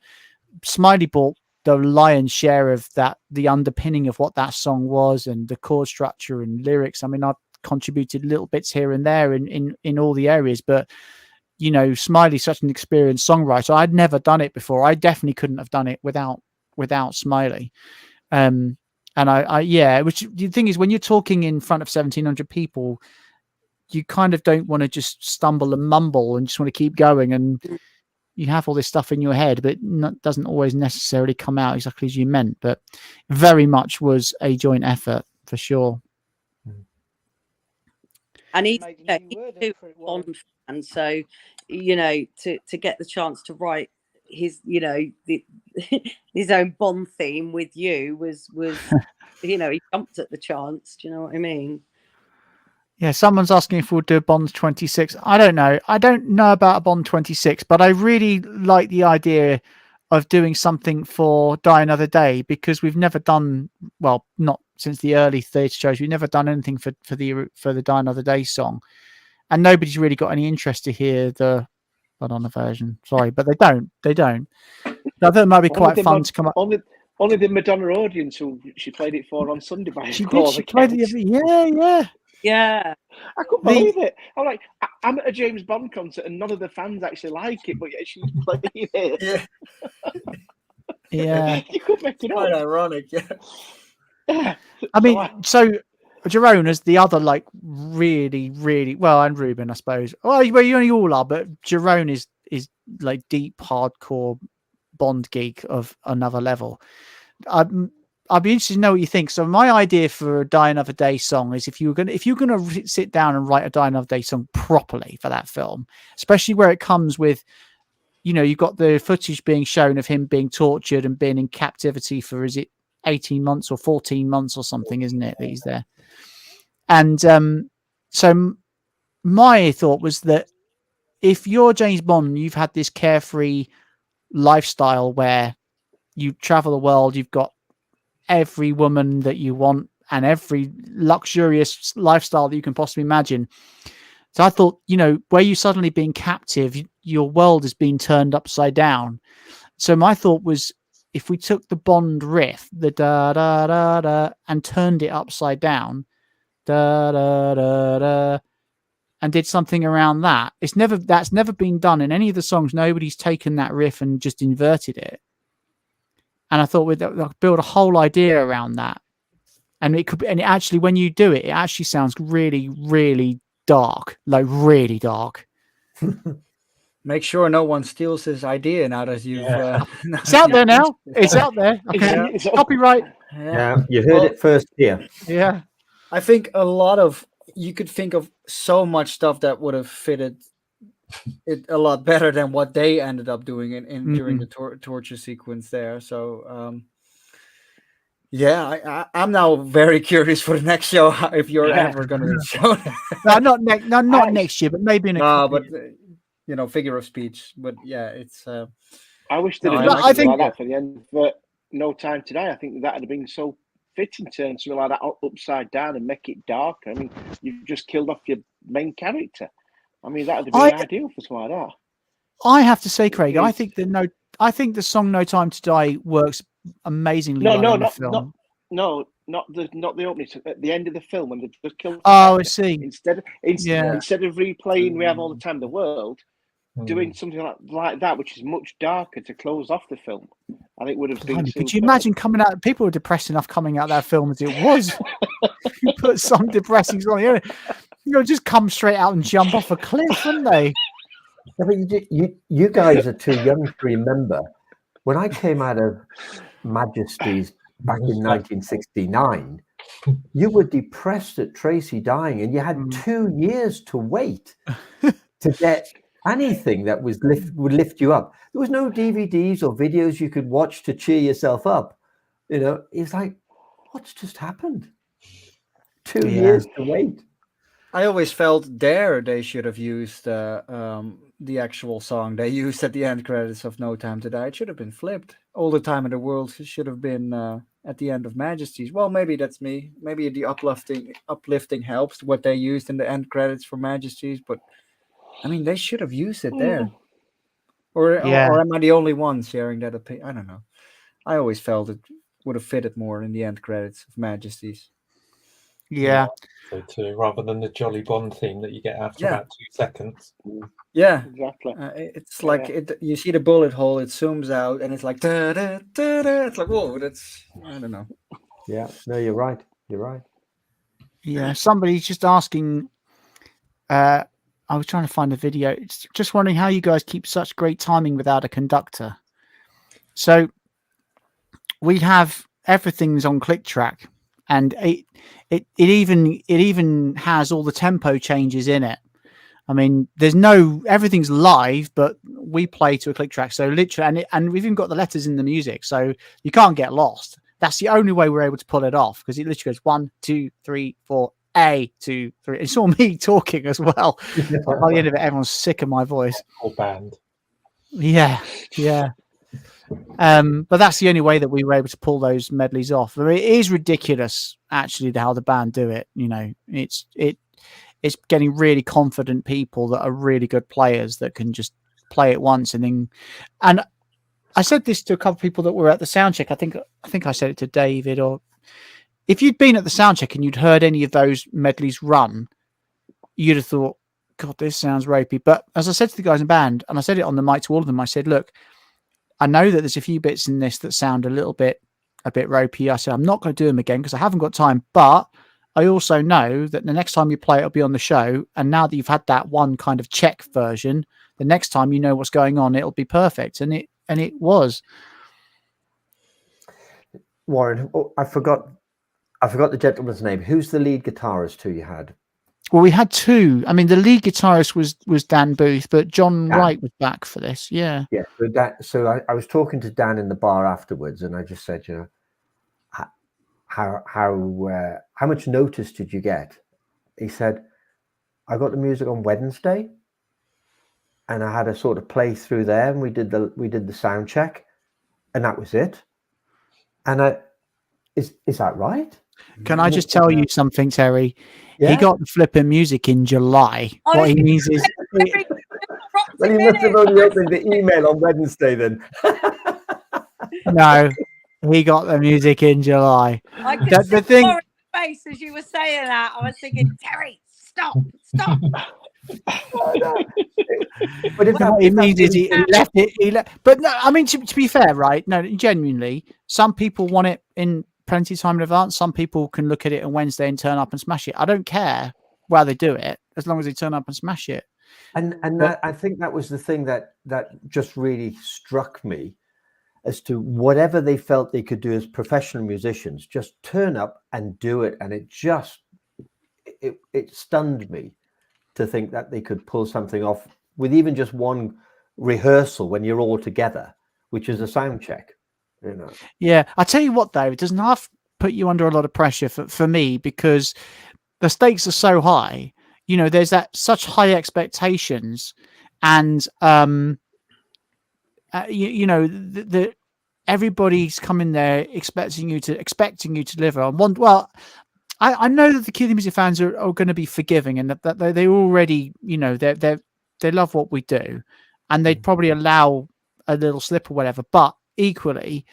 S1: Smiley brought the lion's share of that, the underpinning of what that song was and the chord structure and lyrics. I mean, I've contributed little bits here and there in all the areas, but Smiley's such an experienced songwriter. I'd never done it before. I definitely couldn't have done it without Smiley. And which the thing is, when you're talking in front of 1,700 people, you kind of don't want to just stumble and mumble and just want to keep going. And you have all this stuff in your head, but it doesn't always necessarily come out exactly as you meant. But very much was a joint effort for sure.
S7: And he's
S5: Made a new word up for it, Warren.
S7: Bond fan, so to get the chance to write his his own Bond theme with you was he jumped at the chance. Do you know what I mean?
S1: Yeah, someone's asking if we'll do a Bond 26. I don't know. I don't know about a Bond 26, but I really like the idea of doing something for Die Another Day because we've never done, well, not since the early theatre shows, we've never done anything for the Die Another Day song, and nobody's really got any interest to hear the Madonna version. Sorry, but they don't. I thought it might be quite fun to come up.
S3: Only the Madonna audience who she played it for on Sunday.
S1: She did. She played it. Yeah.
S3: I couldn't believe it. I'm like, I'm at a James Bond concert and none of the fans actually like it, but yet she's playing it.
S1: Yeah.
S3: You couldn't make it up.
S6: Quite ironic, yeah.
S1: I mean, so Jerome is the other, like, really, really well, and Ruben, I suppose. Well, you only all are, but Jerome is like deep, hardcore Bond geek of another level. I'd be interested to know what you think. So my idea for a Die Another Day song is if you're gonna sit down and write a Die Another Day song properly for that film, especially where it comes with, you've got the footage being shown of him being tortured and being in captivity for, is it 18 months or 14 months or something, isn't it, that he's there? And so my thought was that if you're James Bond, you've had this carefree lifestyle where you travel the world, you've got every woman that you want and every luxurious lifestyle that you can possibly imagine. So I thought, where you suddenly being captive, your world is being turned upside down. So my thought was, if we took the Bond riff, the da da da da, and turned it upside down, da da da da, and did something around that. That's never been done in any of the songs. Nobody's taken that riff and just inverted it. and I thought we'd like, build a whole idea around that. And it could be, and it actually, when you do it, it actually sounds really, really dark, like really dark.
S6: Make sure no one steals his idea now that you've.
S1: It's out there now. It's out there. Okay, copyright.
S2: Yeah, you heard it first here.
S1: Yeah,
S6: I think you could think of so much stuff that would have fitted it a lot better than what they ended up doing in during the torture sequence there. So. Yeah, I'm now very curious for the next show if you're ever going to show that.
S1: No, not next year, but maybe in a couple
S6: but figure of speech. But yeah, it's.
S3: I wish they'd have done something like that for the end. But No Time to Die, I think that'd have been so fitting. Turn something like that upside down and make it darker. I mean, you've just killed off your main character. I mean, that'd have been ideal for something like that.
S1: I have to say, Craig, I think the song "No Time to Die" works amazingly well in the film.
S3: Not the opening. At the end of the film, when they just killed.
S1: Oh, I see.
S3: Instead of replaying "We Have All the Time in the World," doing something like that, which is much darker to close off the film, I think would have been.
S1: Could you imagine coming out? People were depressed enough coming out of that film as it was. You put some depressing song, just come straight out and jump off a cliff, wouldn't they?
S2: Yeah, but you guys are too young to remember when I came out of Majesty's back in 1969. You were depressed at Tracy dying, and you had 2 years to wait to get anything that would lift you up. There was no DVDs or videos you could watch to cheer yourself up. It's like, what's just happened? 2 years to wait.
S6: I always felt they should have used the actual song they used at the end credits of No Time to Die. It should have been flipped. All the Time in the World should have been at the end of Majesty's. Well, maybe that's me. Maybe the uplifting helps what they used in the end credits for Majesty's. But I mean, they should have used it there. Or am I the only one sharing that opinion? I don't know. I always felt it would have fitted more in the end credits of Majesty's.
S1: Yeah.
S4: So too, rather than the Jolly Bond theme that you get after about 2 seconds.
S6: Yeah,
S3: exactly.
S6: It's like you see the bullet hole, it zooms out, and it's like da da da da. It's like, whoa, that's, I don't know.
S2: Yeah, no, you're right. You're right.
S1: Yeah, somebody's just asking. I was trying to find a video. It's just wondering how you guys keep such great timing without a conductor. So we have everything's on click track, and it even has all the tempo changes in it. I mean, everything's live, but we play to a click track. So literally, and we've even got the letters in the music, so you can't get lost. That's the only way we're able to pull it off, because it literally goes 1, 2, 3, 4, A, 2, 3. It's all me talking as well. By the end of it, everyone's sick of my voice.
S4: Or band. Yeah.
S1: But that's the only way that we were able to pull those medleys off. I mean, it is ridiculous, actually, how the band do it. It's getting really confident people that are really good players that can just play it once and I said this to a couple of people that were at the sound check. I think I said it to David, or if you'd been at the sound check and you'd heard any of those medleys run, you'd have thought, God, this sounds ropey. But as I said to the guys in the band, and I said it on the mic to all of them, I said, look, I know that there's a few bits in this that sound a bit ropey. I said, I'm not going to do them again because I haven't got time, but I also know that the next time you play, it'll be on the show. And now that you've had that one kind of check version, the next time you know what's going on, it'll be perfect. And it was.
S2: Warren, I forgot the gentleman's name. Who's the lead guitarist who you had?
S1: Well, we had two. I mean, the lead guitarist was Dan Booth, but John Wright was back for this. Yeah.
S2: Yeah. So I was talking to Dan in the bar afterwards, and I just said, how much notice did you get? He said, I got the music on Wednesday, and I had a sort of play through there, and we did the sound check, and that was it. And is that right?
S1: Can I just tell you something, Terry? Yeah? He got the flipping music in July. What he means is...
S2: Well, he must have only opened the email on Wednesday then.
S1: No, he got the music in July.
S7: I could see Warren's face as you were saying that. I was thinking, Terry, stop.
S2: But if that,
S1: What
S2: if
S1: it
S2: that's
S1: means is
S2: really-
S1: he left it. But no, I mean, to be fair, right? No, genuinely, some people want it in plenty of time in advance. Some people can look at it on Wednesday and turn up and smash it. I don't care where they do it, as long as they turn up and smash it.
S2: and that, I think that was the thing that just really struck me, as to whatever they felt they could do as professional musicians, just turn up and do it. And it just it stunned me to think that they could pull something off with even just one rehearsal when you're all together, which is a sound check, you know.
S1: Yeah, I tell you what, though, it doesn't half put you under a lot of pressure for me, because the stakes are so high. You know, there's that such high expectations, and you know, the everybody's coming there expecting you to deliver on one. Well, I know that the QTM Music fans are going to be forgiving, and that they already, you know, they love what we do, and they'd probably allow a little slip or whatever. But equally,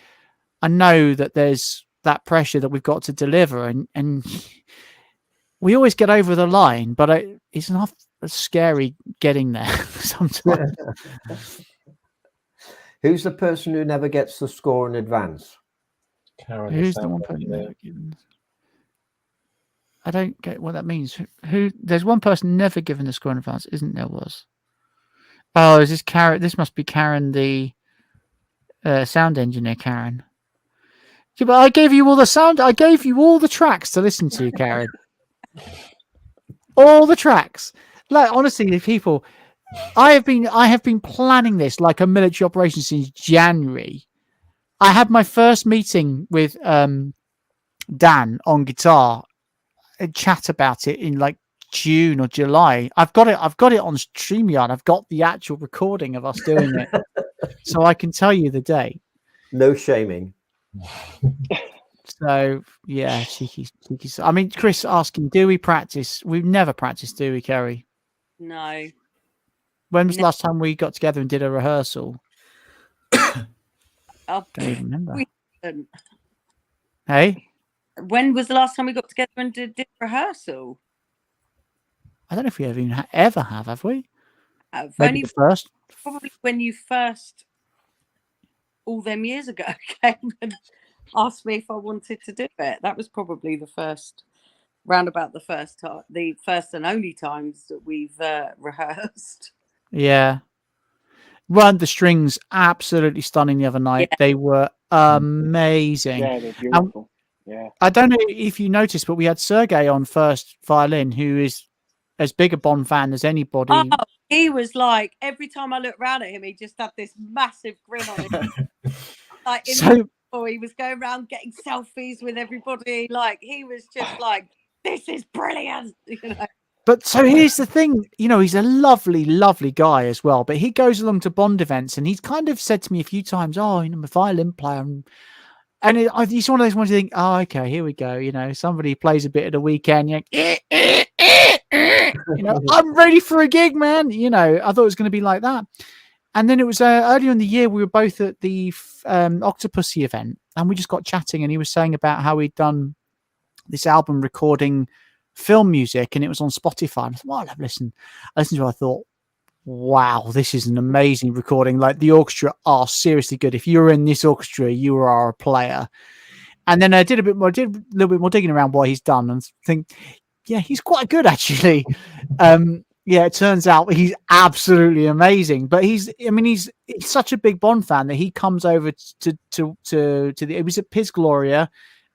S1: I know that there's that pressure that we've got to deliver, and we always get over the line, but it's not scary getting there sometimes.
S2: Who's the person who never gets the score in advance?
S4: Karen,
S1: Who's the one person never given? I don't get what that means. Who? There's one person never given the score in advance, isn't there? Was? Oh, is this Karen? This must be Karen, the sound engineer, Karen. Yeah, but I gave you all the sound. I gave you all the tracks to listen to, Karen. All the tracks. Like, honestly, the people. I have been planning this like a military operation since January. I had my first meeting with Dan on guitar and chat about it in like June or July. I've got it on StreamYard. I've got the actual recording of us doing it. So I can tell you the date.
S2: No shaming.
S1: So yeah, cheeky. I mean, Chris asking, do we practice? We've never practiced, do we, Kerry?
S7: No.
S1: When was the last time we got together and did a rehearsal?
S7: Oh,
S1: Don't even remember.
S7: we didn't.
S1: Hey,
S7: When was the last time we got together and did rehearsal?
S1: I don't know if we ever have we? Maybe
S7: Only
S1: the first.
S7: probably when you first, all them years ago, came and asked me if I wanted to do it. That was probably the first, round about the first time, the first and only times that we've rehearsed.
S1: Yeah. Weren't the strings absolutely stunning the other night?
S7: Yeah.
S1: They were amazing.
S3: Yeah, they're beautiful. Yeah.
S1: I don't know if you noticed, but we had Sergey on first violin, who is as big a Bond fan as anybody.
S7: Oh, he was like, every time I looked around at him, he just had this massive grin on his like he was going around getting selfies with everybody. Like, he was just like, this is brilliant, you know.
S1: But so here's the thing, you know, he's a lovely, lovely guy as well. But he goes along to Bond events, and he's kind of said to me a few times, "Oh, you know, I'm a violin player," and he's one of those ones you think, "Oh, okay, here we go." You know, somebody plays a bit at the weekend. You're like, you know, I'm ready for a gig, man. You know, I thought it was going to be like that. And then it was earlier in the year, we were both at the Octopussy event, and we just got chatting, and he was saying about how he'd done this album recording film music, and it was on Spotify. And I thought, well, I've listened. I listened to it. I thought, wow, this is an amazing recording. Like, the orchestra are seriously good. If you're in this orchestra, you are a player. And then I did a little bit more digging around what he's done, and think, yeah, he's quite good actually. Yeah, it turns out he's absolutely amazing. But he's such a big Bond fan that he comes over to it was at Piz Gloria,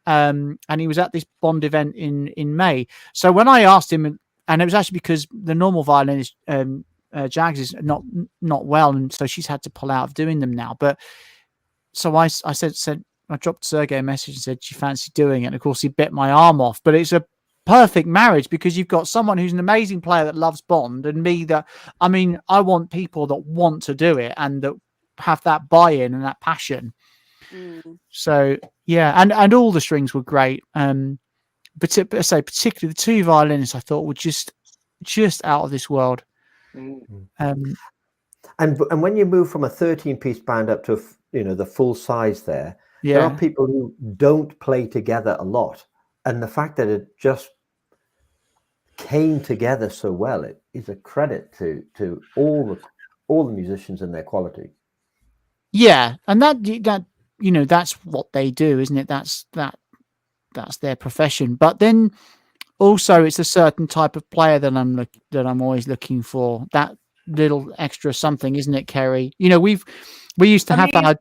S1: and he was at this Bond event in May. So when I asked him, and it was actually because the normal violinist Jags is not well, and so she's had to pull out of doing them now. But so I said I dropped Sergey a message and said, "Do you fancy doing it?" And of course, he bit my arm off. But it's a perfect marriage, because you've got someone who's an amazing player that loves Bond, and me that, I mean, I want people that want to do it and that have that buy-in and that passion. So yeah, and all the strings were great. But I say particularly the two violinists, I thought were just out of this world.
S2: And when you move from a 13-piece band up to, you know, the full size there are people who don't play together a lot, and the fact that it just came together so well. It is a credit to all the musicians and their quality.
S1: Yeah, and that that's what they do, isn't it? That's their profession. But then also, it's a certain type of player that I'm always looking for. That little extra something, isn't it, Kerry? We used to have our.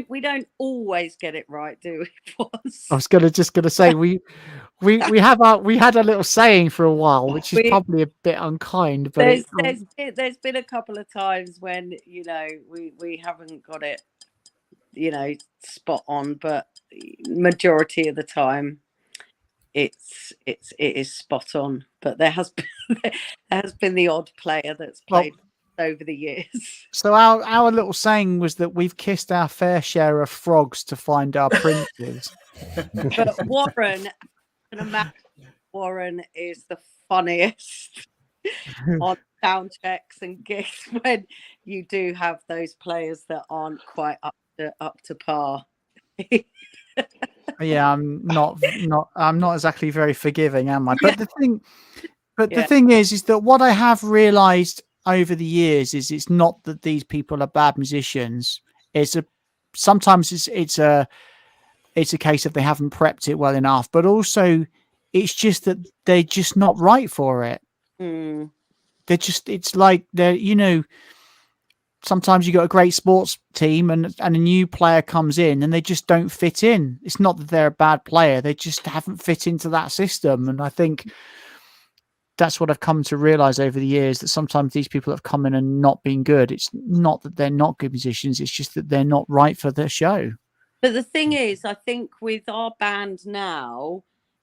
S7: We don't always get it right, do we?
S1: I was gonna say we had a little saying for a while, which is probably a bit unkind, but
S7: there's been a couple of times when we haven't got it spot on, but majority of the time it is spot on. But there has been the odd player that's played over the years.
S1: So our little saying was that we've kissed our fair share of frogs to find our princes.
S7: But Warren is the funniest on sound checks and gigs when you do have those players that aren't quite up to par.
S1: Yeah, I'm not exactly very forgiving, am I? But the thing is that what I have realized over the years is it's not that these people are bad musicians. Sometimes it's a case of they haven't prepped it well enough, but also it's just that they're just not right for it. It's like sometimes you got a great sports team and a new player comes in and they just don't fit in. It's not that they're a bad player. They just haven't fit into that system. And I think that's what I've come to realize over the years, that sometimes these people have come in and not been good. It's not that they're not good musicians. It's just that they're not right for the show.
S7: But the thing is, I think with our band now,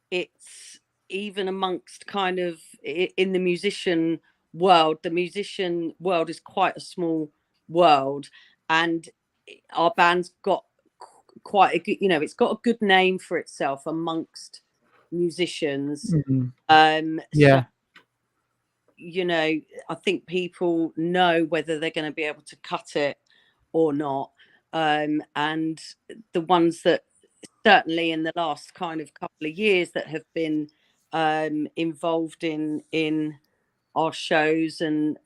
S7: it's even amongst kind of in the musician world is quite a small world, and our band's got quite a good, it's got a good name for itself amongst musicians.
S1: Yeah.
S7: So, I think people know whether they're going to be able to cut it or not. And the ones that certainly in the last kind of couple of years that have been involved in our shows and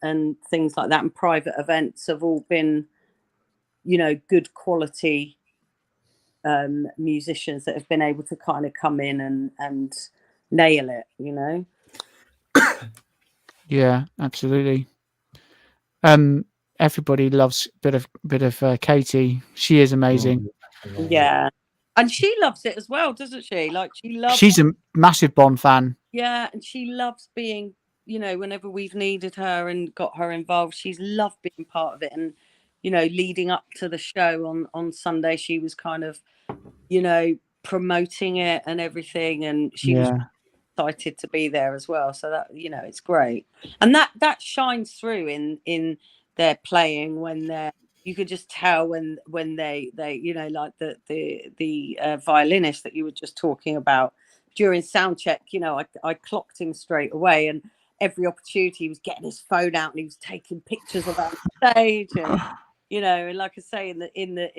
S7: things like that and private events have all been, good quality musicians that have been able to kind of come in and nail it,
S1: Yeah, absolutely. Everybody loves a bit of Katie. She is amazing.
S7: Yeah, and she loves it as well, doesn't she? Like
S1: she's a massive Bond fan.
S7: Yeah, and she loves being, whenever we've needed her and got her involved, she's loved being part of it. And leading up to the show on Sunday, she was kind of promoting it and everything, and she was excited to be there as well. So that it's great, and that shines through in their playing when you could just tell when they like the violinist that you were just talking about during sound check. I clocked him straight away, and every opportunity he was getting his phone out and he was taking pictures of our stage, and and like I say, in the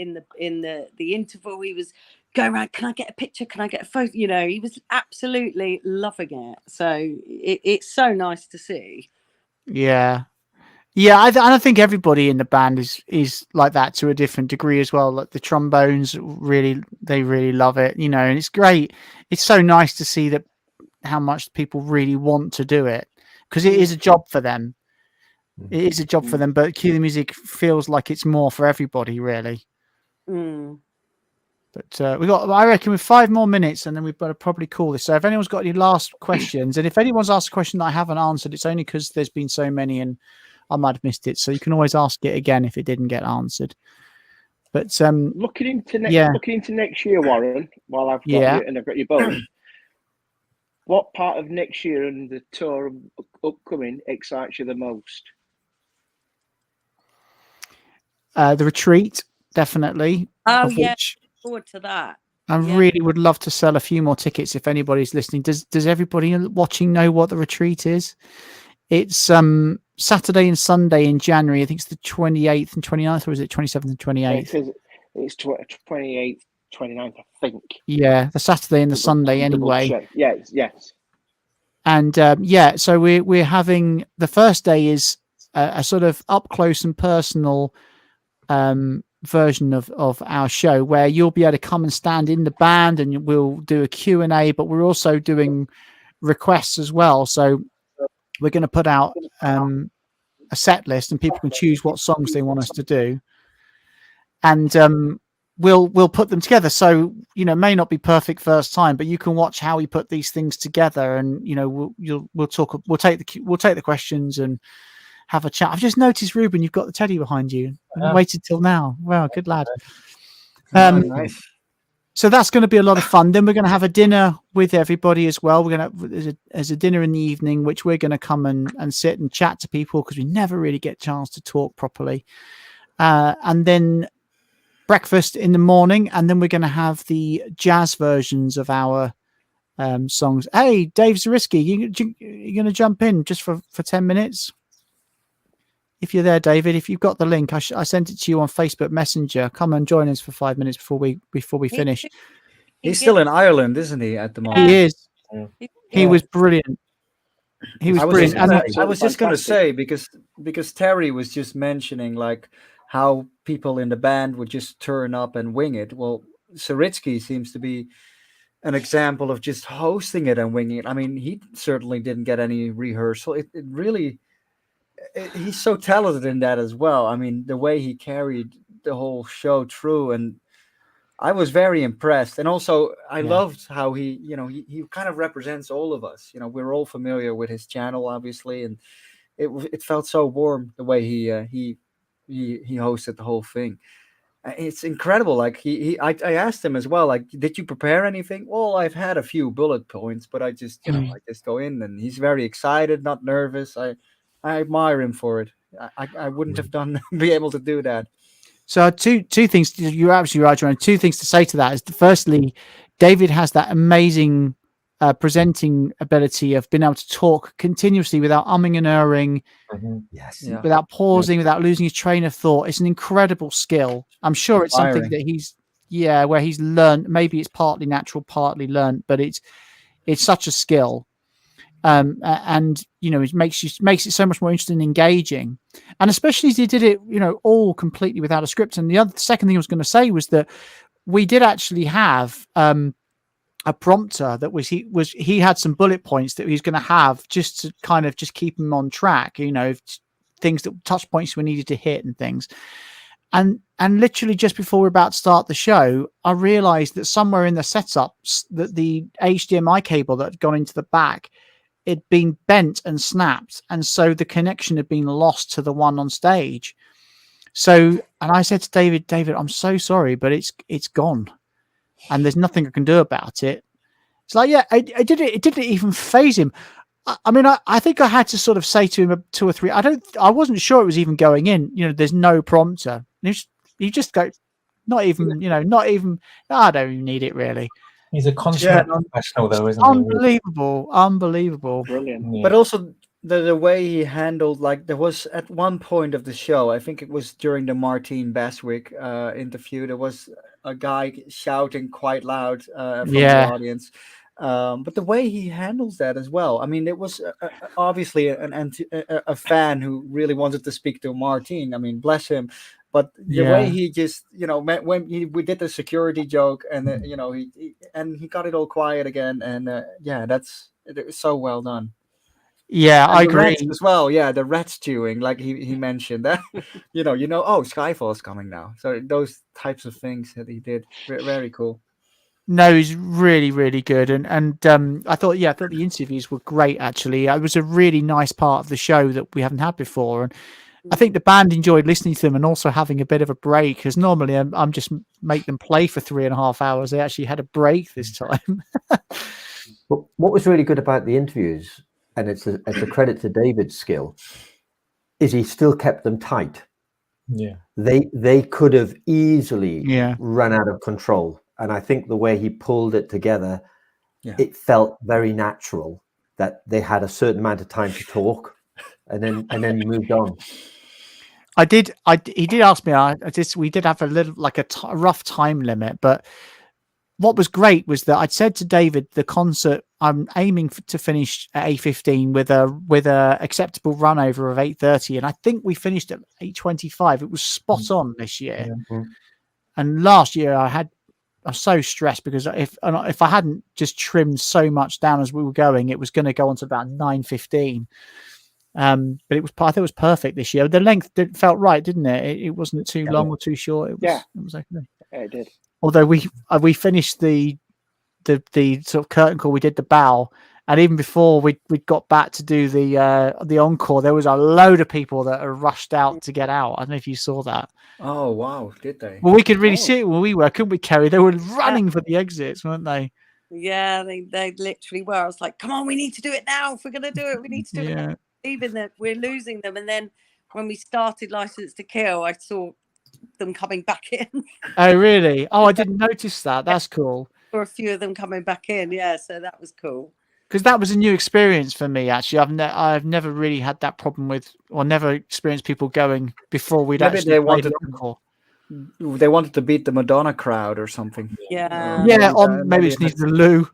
S7: interval he was going around, can I get a picture, can I get a photo? He was absolutely loving it. So it's so nice to see.
S1: I think everybody in the band is like that to a different degree as well. Like the trombones they really love it, and it's great. It's so nice to see that how much people really want to do it, because it is a job for them. It is a job for them, but Cue the Music feels like it's more for everybody, really. But I reckon with 5 more minutes, and then we've got to probably call this. So if anyone's got any last questions, and if anyone's asked a question that I haven't answered, it's only because there's been so many and I might have missed it. So you can always ask it again if it didn't get answered. But
S3: looking into next year, Warren, while I've got you and I've got you both, what part of next year and the tour upcoming excites you the most?
S1: The retreat, definitely.
S7: Oh yeah, forward to that.
S1: I really would love to sell a few more tickets if anybody's listening. Does everybody watching know what the retreat is? It's Saturday and Sunday in January. I think it's the 28th and 29th, or is it 27th and 28th?
S3: It's 28th, 29th, I think.
S1: Yeah, the Saturday and the Sunday anyway.
S3: Yes.
S1: And yeah, so we're having the first day is a sort of up close and personal version of our show, where you'll be able to come and stand in the band, and we'll do a Q&A, but we're also doing requests as well. So we're going to put out a set list, and people can choose what songs they want us to do, and we'll put them together. So it may not be perfect first time, but you can watch how we put these things together, and we'll take the questions and have a chat. I've just noticed, Ruben, you've got the teddy behind you. Waited till now. Wow, good lad.
S6: Nice.
S1: So that's going to be a lot of fun. Then we're going to have a dinner with everybody as well. We're going to there's a dinner in the evening, which we're going to come and sit and chat to people, because we never really get a chance to talk properly. And then breakfast in the morning, and then we're going to have the jazz versions of our songs. Hey, Dave Zarisky, you're going to jump in just for 10 minutes? If you're there, David, if you've got the link, I sent it to you on Facebook Messenger. Come and join us for 5 minutes before we finish.
S6: He's still in Ireland, isn't he, at the moment?
S1: He is. He was brilliant. He was brilliant.
S6: I was just going to say, because Terry was just mentioning like how people in the band would just turn up and wing it. Well, Saritsky seems to be an example of just hosting it and winging it. I mean, he certainly didn't get any rehearsal. It really... he's so talented in that as well. I mean, the way he carried the whole show through, and I was very impressed. And also, I loved how he kind of represents all of us. We're all familiar with his channel, obviously, and it felt so warm the way he hosted the whole thing. It's incredible. Like I asked him as well, like, did you prepare anything? Well, I've had a few bullet points, but I just I just go in, and he's very excited, not nervous. I admire him for it. I wouldn't have be able to do that.
S1: So two things. You're absolutely right, John. Two things to say to that is, firstly, David has that amazing presenting ability of being able to talk continuously without umming and erring, without pausing, without losing his train of thought. It's an incredible skill. I'm sure it's something that where he's learned. Maybe it's partly natural, partly learned, but it's such a skill. And it makes it so much more interesting and engaging, and especially as he did it all completely without a script. And the second thing I was going to say was that we did actually have a prompter that he had some bullet points that he's going to have just to kind of just keep him on track, things that touch points we needed to hit and things. And literally just before we're about to start the show, I realized that somewhere in the setup that the HDMI cable that had gone into the back, it'd been bent and snapped, and so the connection had been lost to the one on stage. So, and I said to David, I'm so sorry, but it's gone, and there's nothing I can do about it. It's like, I did it. It didn't even phase him. I mean, I think I had to sort of say to him 2 or 3. I wasn't sure it was even going in. There's no prompter. You just go, not even. I don't even need it really.
S4: He's a consummate professional, though, isn't he?
S1: Unbelievable.
S3: Brilliant.
S6: Yeah. But also the way he handled, like, there was at one point of the show, I think it was during the Martine Baswick interview, there was a guy shouting quite loud from the audience. But the way he handles that as well, I mean, it was obviously a fan who really wanted to speak to Martine. I mean, bless him. But the way he just, when we did the security joke, and he got it all quiet again, and it was so well done.
S1: Yeah,
S6: and
S1: I agree
S6: as well. Yeah, the rats chewing, like he mentioned that. Oh, Skyfall's coming now. So those types of things that he did, very cool.
S1: No, he's really, really good, and I thought the interviews were great. Actually, it was a really nice part of the show that we haven't had before, and I think the band enjoyed listening to them and also having a bit of a break, because normally I'm just make them play for 3.5 hours. They actually had a break this time.
S2: But what was really good about the interviews, and it's a credit to David's skill, is he still kept them tight.
S4: Yeah,
S2: they could have easily run out of control, and I think the way he pulled it together, it felt very natural that they had a certain amount of time to talk, and then you moved on.
S1: He did ask me. We did have a little, like a rough time limit, but what was great was that I'd said to David, the concert I'm aiming to finish at 8:15 with a acceptable run over of 8:30, and I think we finished at 8:25. It was spot on this year. And last year I was so stressed because if I hadn't just trimmed so much down as we were going, it was going to go on to about 9:15. But I think it was perfect this year. The length felt right, didn't it? It wasn't too long or too short. It was okay.
S3: Yeah, it did.
S1: Although we finished the sort of curtain call, we did the bow, and even before we got back to do the encore, there was a load of people that are rushed out to get out. I don't know if you saw that.
S6: Oh wow, did they?
S1: Well, we could really see it where we were, couldn't we, Kerry? They were running for the exits, weren't they?
S7: Yeah, they literally were. I was like, come on, we need to do it now. If we're going to do it, we need to do it now. Even that we're losing them. And then when we started License to Kill, I saw them coming back in.
S1: Oh, really? Oh, I didn't notice that. That's cool.
S7: Or a few of them coming back in. Yeah, so that was cool.
S1: Because that was a new experience for me, actually. I've never really had that problem with, or never experienced people going before we'd
S6: Maybe
S1: actually
S6: they
S1: played
S6: wanted
S1: the encore.
S6: They wanted to beat the Madonna crowd or something.
S7: Yeah.
S1: Yeah, maybe it's needed the loo.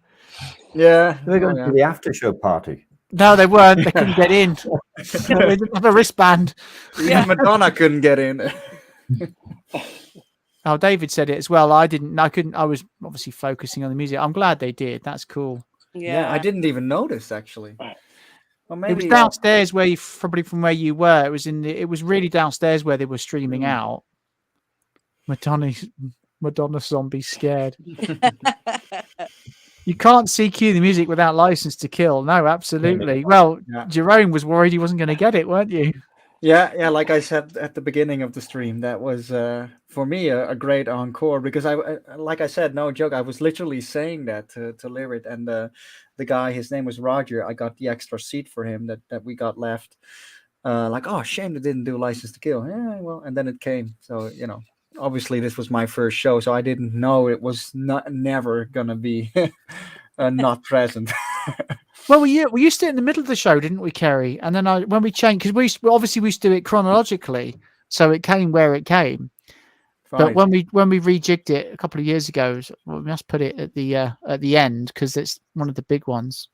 S6: Yeah.
S2: They're going to the after show party.
S1: No, they weren't. They couldn't get in. They didn't have a wristband.
S6: Yeah, Madonna couldn't get in.
S1: Oh, David said it as well. I couldn't. I was obviously focusing on the music. I'm glad they did. That's cool.
S6: Yeah, I didn't even notice actually. Well, maybe,
S1: it was downstairs where probably from where you were. It was really downstairs where they were streaming out. Madonna zombie scared. You can't CQ the music without License to Kill. No, absolutely. Well, Jerome was worried he wasn't going to get it, weren't you?
S6: Yeah. Like I said at the beginning of the stream, that was for me a great encore because like I said, no joke, I was literally saying that to Lyrit, and the guy, his name was Roger. I got the extra seat for him that we got left. Like, oh, shame they didn't do License to Kill. Yeah, well, and then it came. So obviously this was my first show, so I didn't know it was never gonna be not present.
S1: Well, we used to in the middle of the show, didn't we, Kerry? And then when we changed, because we used to do it chronologically, so it came where it came. Right. But when we rejigged it a couple of years ago, we must put it at the end because it's one of the big ones.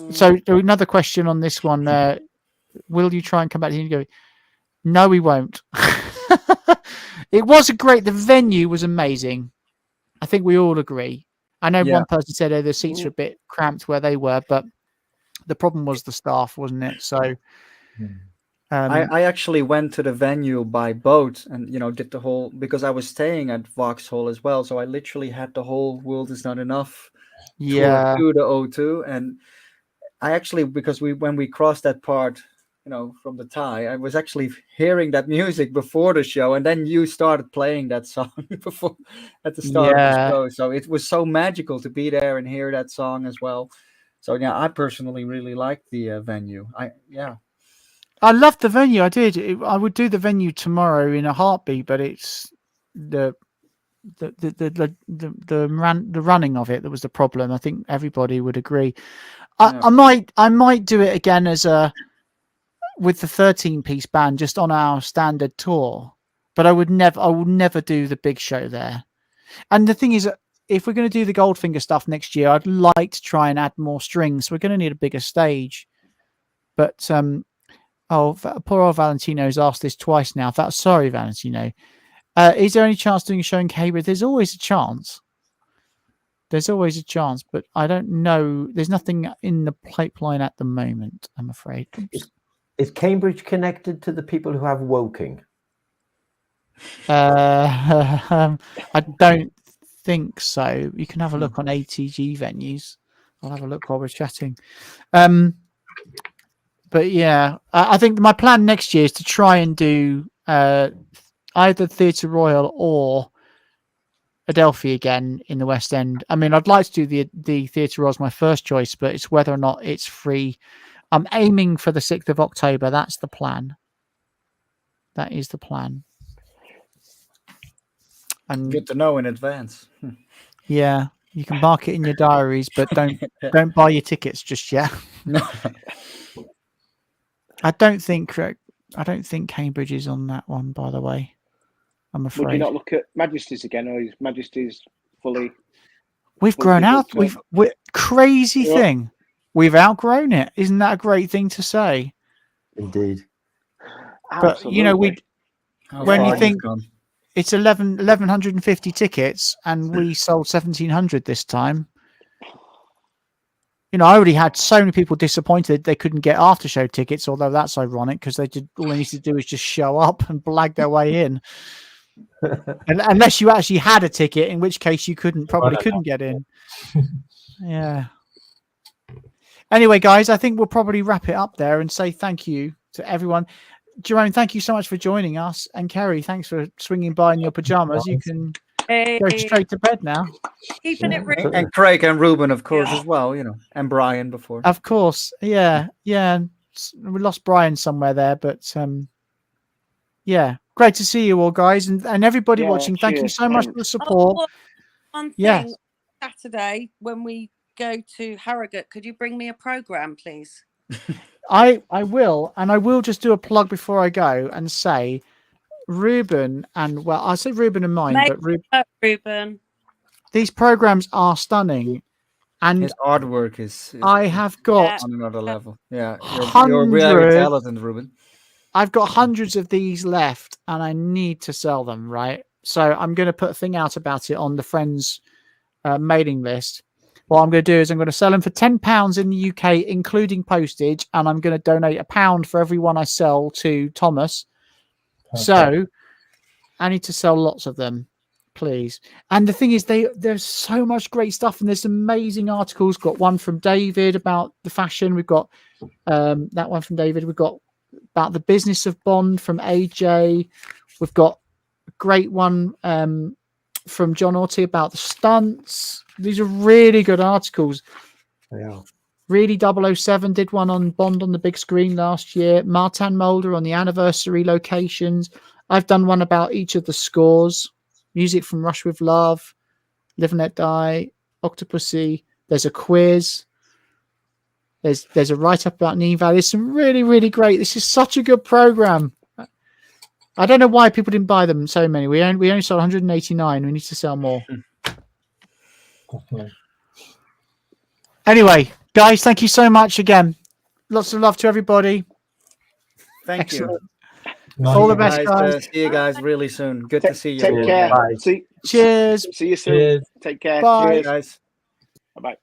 S1: So another question on this one: will you try and come back to the go? No, we won't. It was the venue was amazing. I think we all agree. I know one person said the seats were a bit cramped where they were, but the problem was the staff, wasn't it? So
S6: I actually went to the venue by boat and did the whole, because I was staying at Vauxhall as well, so I literally had the whole World Is Not Enough tour to the O2. And I actually, because when we crossed that part from the tie, I was actually hearing that music before the show, and then you started playing that song before at the start of the show. So it was so magical to be there and hear that song as well. So yeah, I personally really liked the venue.
S1: I loved the venue. I did. I would do the venue tomorrow in a heartbeat, but it's the running of it that was the problem. I think everybody would agree. I might do it again with the 13-piece band just on our standard tour, but I will never do the big show there. And the thing is, if we're going to do the Goldfinger stuff next year, I'd like to try and add more strings. So we're going to need a bigger stage. But poor old Valentino's asked this twice now. Sorry, Valentino. Is there any chance doing a show in Cambridge? There's always a chance. But I don't know. There's nothing in the pipeline at the moment, I'm afraid.
S2: Is Cambridge connected to the people who have Woking?
S1: I don't think so. You can have a look on ATG venues. I'll have a look while we're chatting. But yeah, I think my plan next year is to try and do either Theatre Royal or Adelphi again in the West End. I mean, I'd like to do the Theatre Royal as my first choice, but it's whether or not it's free. I'm aiming for the 6th of October. That's the plan. That is the plan. And
S6: good to know in advance.
S1: Yeah, you can mark it in your diaries, but don't buy your tickets just yet.
S6: No.
S1: I don't think Cambridge is on that one, by the way. I'm afraid.
S3: Would you not look at Majesty's again, or is Majesty's fully?
S1: We've grown out. We're crazy thing. We've outgrown it. Isn't that a great thing to say?
S2: Indeed.
S1: But you know, when you think
S6: gone.
S1: it's 1,150 tickets and we sold 1,700 this time. You know, I already had so many people disappointed they couldn't get after show tickets, although that's ironic because all they need to do is just show up and blag their way in. And unless you actually had a ticket, in which case you couldn't get in. Yeah. Anyway, guys, I think we'll probably wrap it up there and say thank you to everyone. Jerome, thank you so much for joining us. And Kerry, thanks for swinging by in your pajamas. You can go straight to bed now.
S7: Keeping it real.
S6: And Craig and Ruben, of course, as well, you know, and Brian before.
S1: Of course. Yeah. Yeah. We lost Brian somewhere there, but yeah. Great to see you all, guys. And everybody watching, thank you so much for the support.
S7: One thing, Saturday, when we go to Harrogate, could you bring me a programme, please?
S1: I will, and I will just do a plug before I go and say Ruben and I say Ruben and mine, but
S7: Ruben.
S1: These programs are stunning, and
S6: his artwork is
S1: I have got
S6: on another level. Yeah,
S1: hundreds,
S6: you're very talented, Ruben.
S1: I've got hundreds of these left, and I need to sell them. Right, so I'm going to put a thing out about it on the Friends mailing list. What I'm going to do is I'm going to sell them for £10 in the UK, including postage, and I'm going to donate £1 for every one I sell to Thomas. Okay. So I need to sell lots of them, please. And the thing is, there's so much great stuff, and there's amazing articles. Got one from David about the fashion. We've got that one from David. We've got about the business of Bond from AJ. We've got a great one from John Orty about the stunts. These are really good articles.
S2: Yeah.
S1: Really 007 did one on Bond on the big screen last year. Martin Mulder on the anniversary locations. I've done one about each of the scores. Music from Rush with Love, Live and Let Die, Octopussy. There's a quiz. There's a write-up about Knee Valley. There's some really, really great. This is such a good program. I don't know why people didn't buy them so many. We only sold 189. We need to sell more. Anyway, guys, thank you so much again. Lots of love to everybody.
S6: Thank you.
S1: All the best, guys.
S6: See you guys really soon. Good to see you.
S3: Take care.
S1: Cheers.
S3: See you soon.
S4: Cheers.
S3: Take care.
S1: Bye,
S3: Cheers.
S6: guys.
S3: Bye-bye.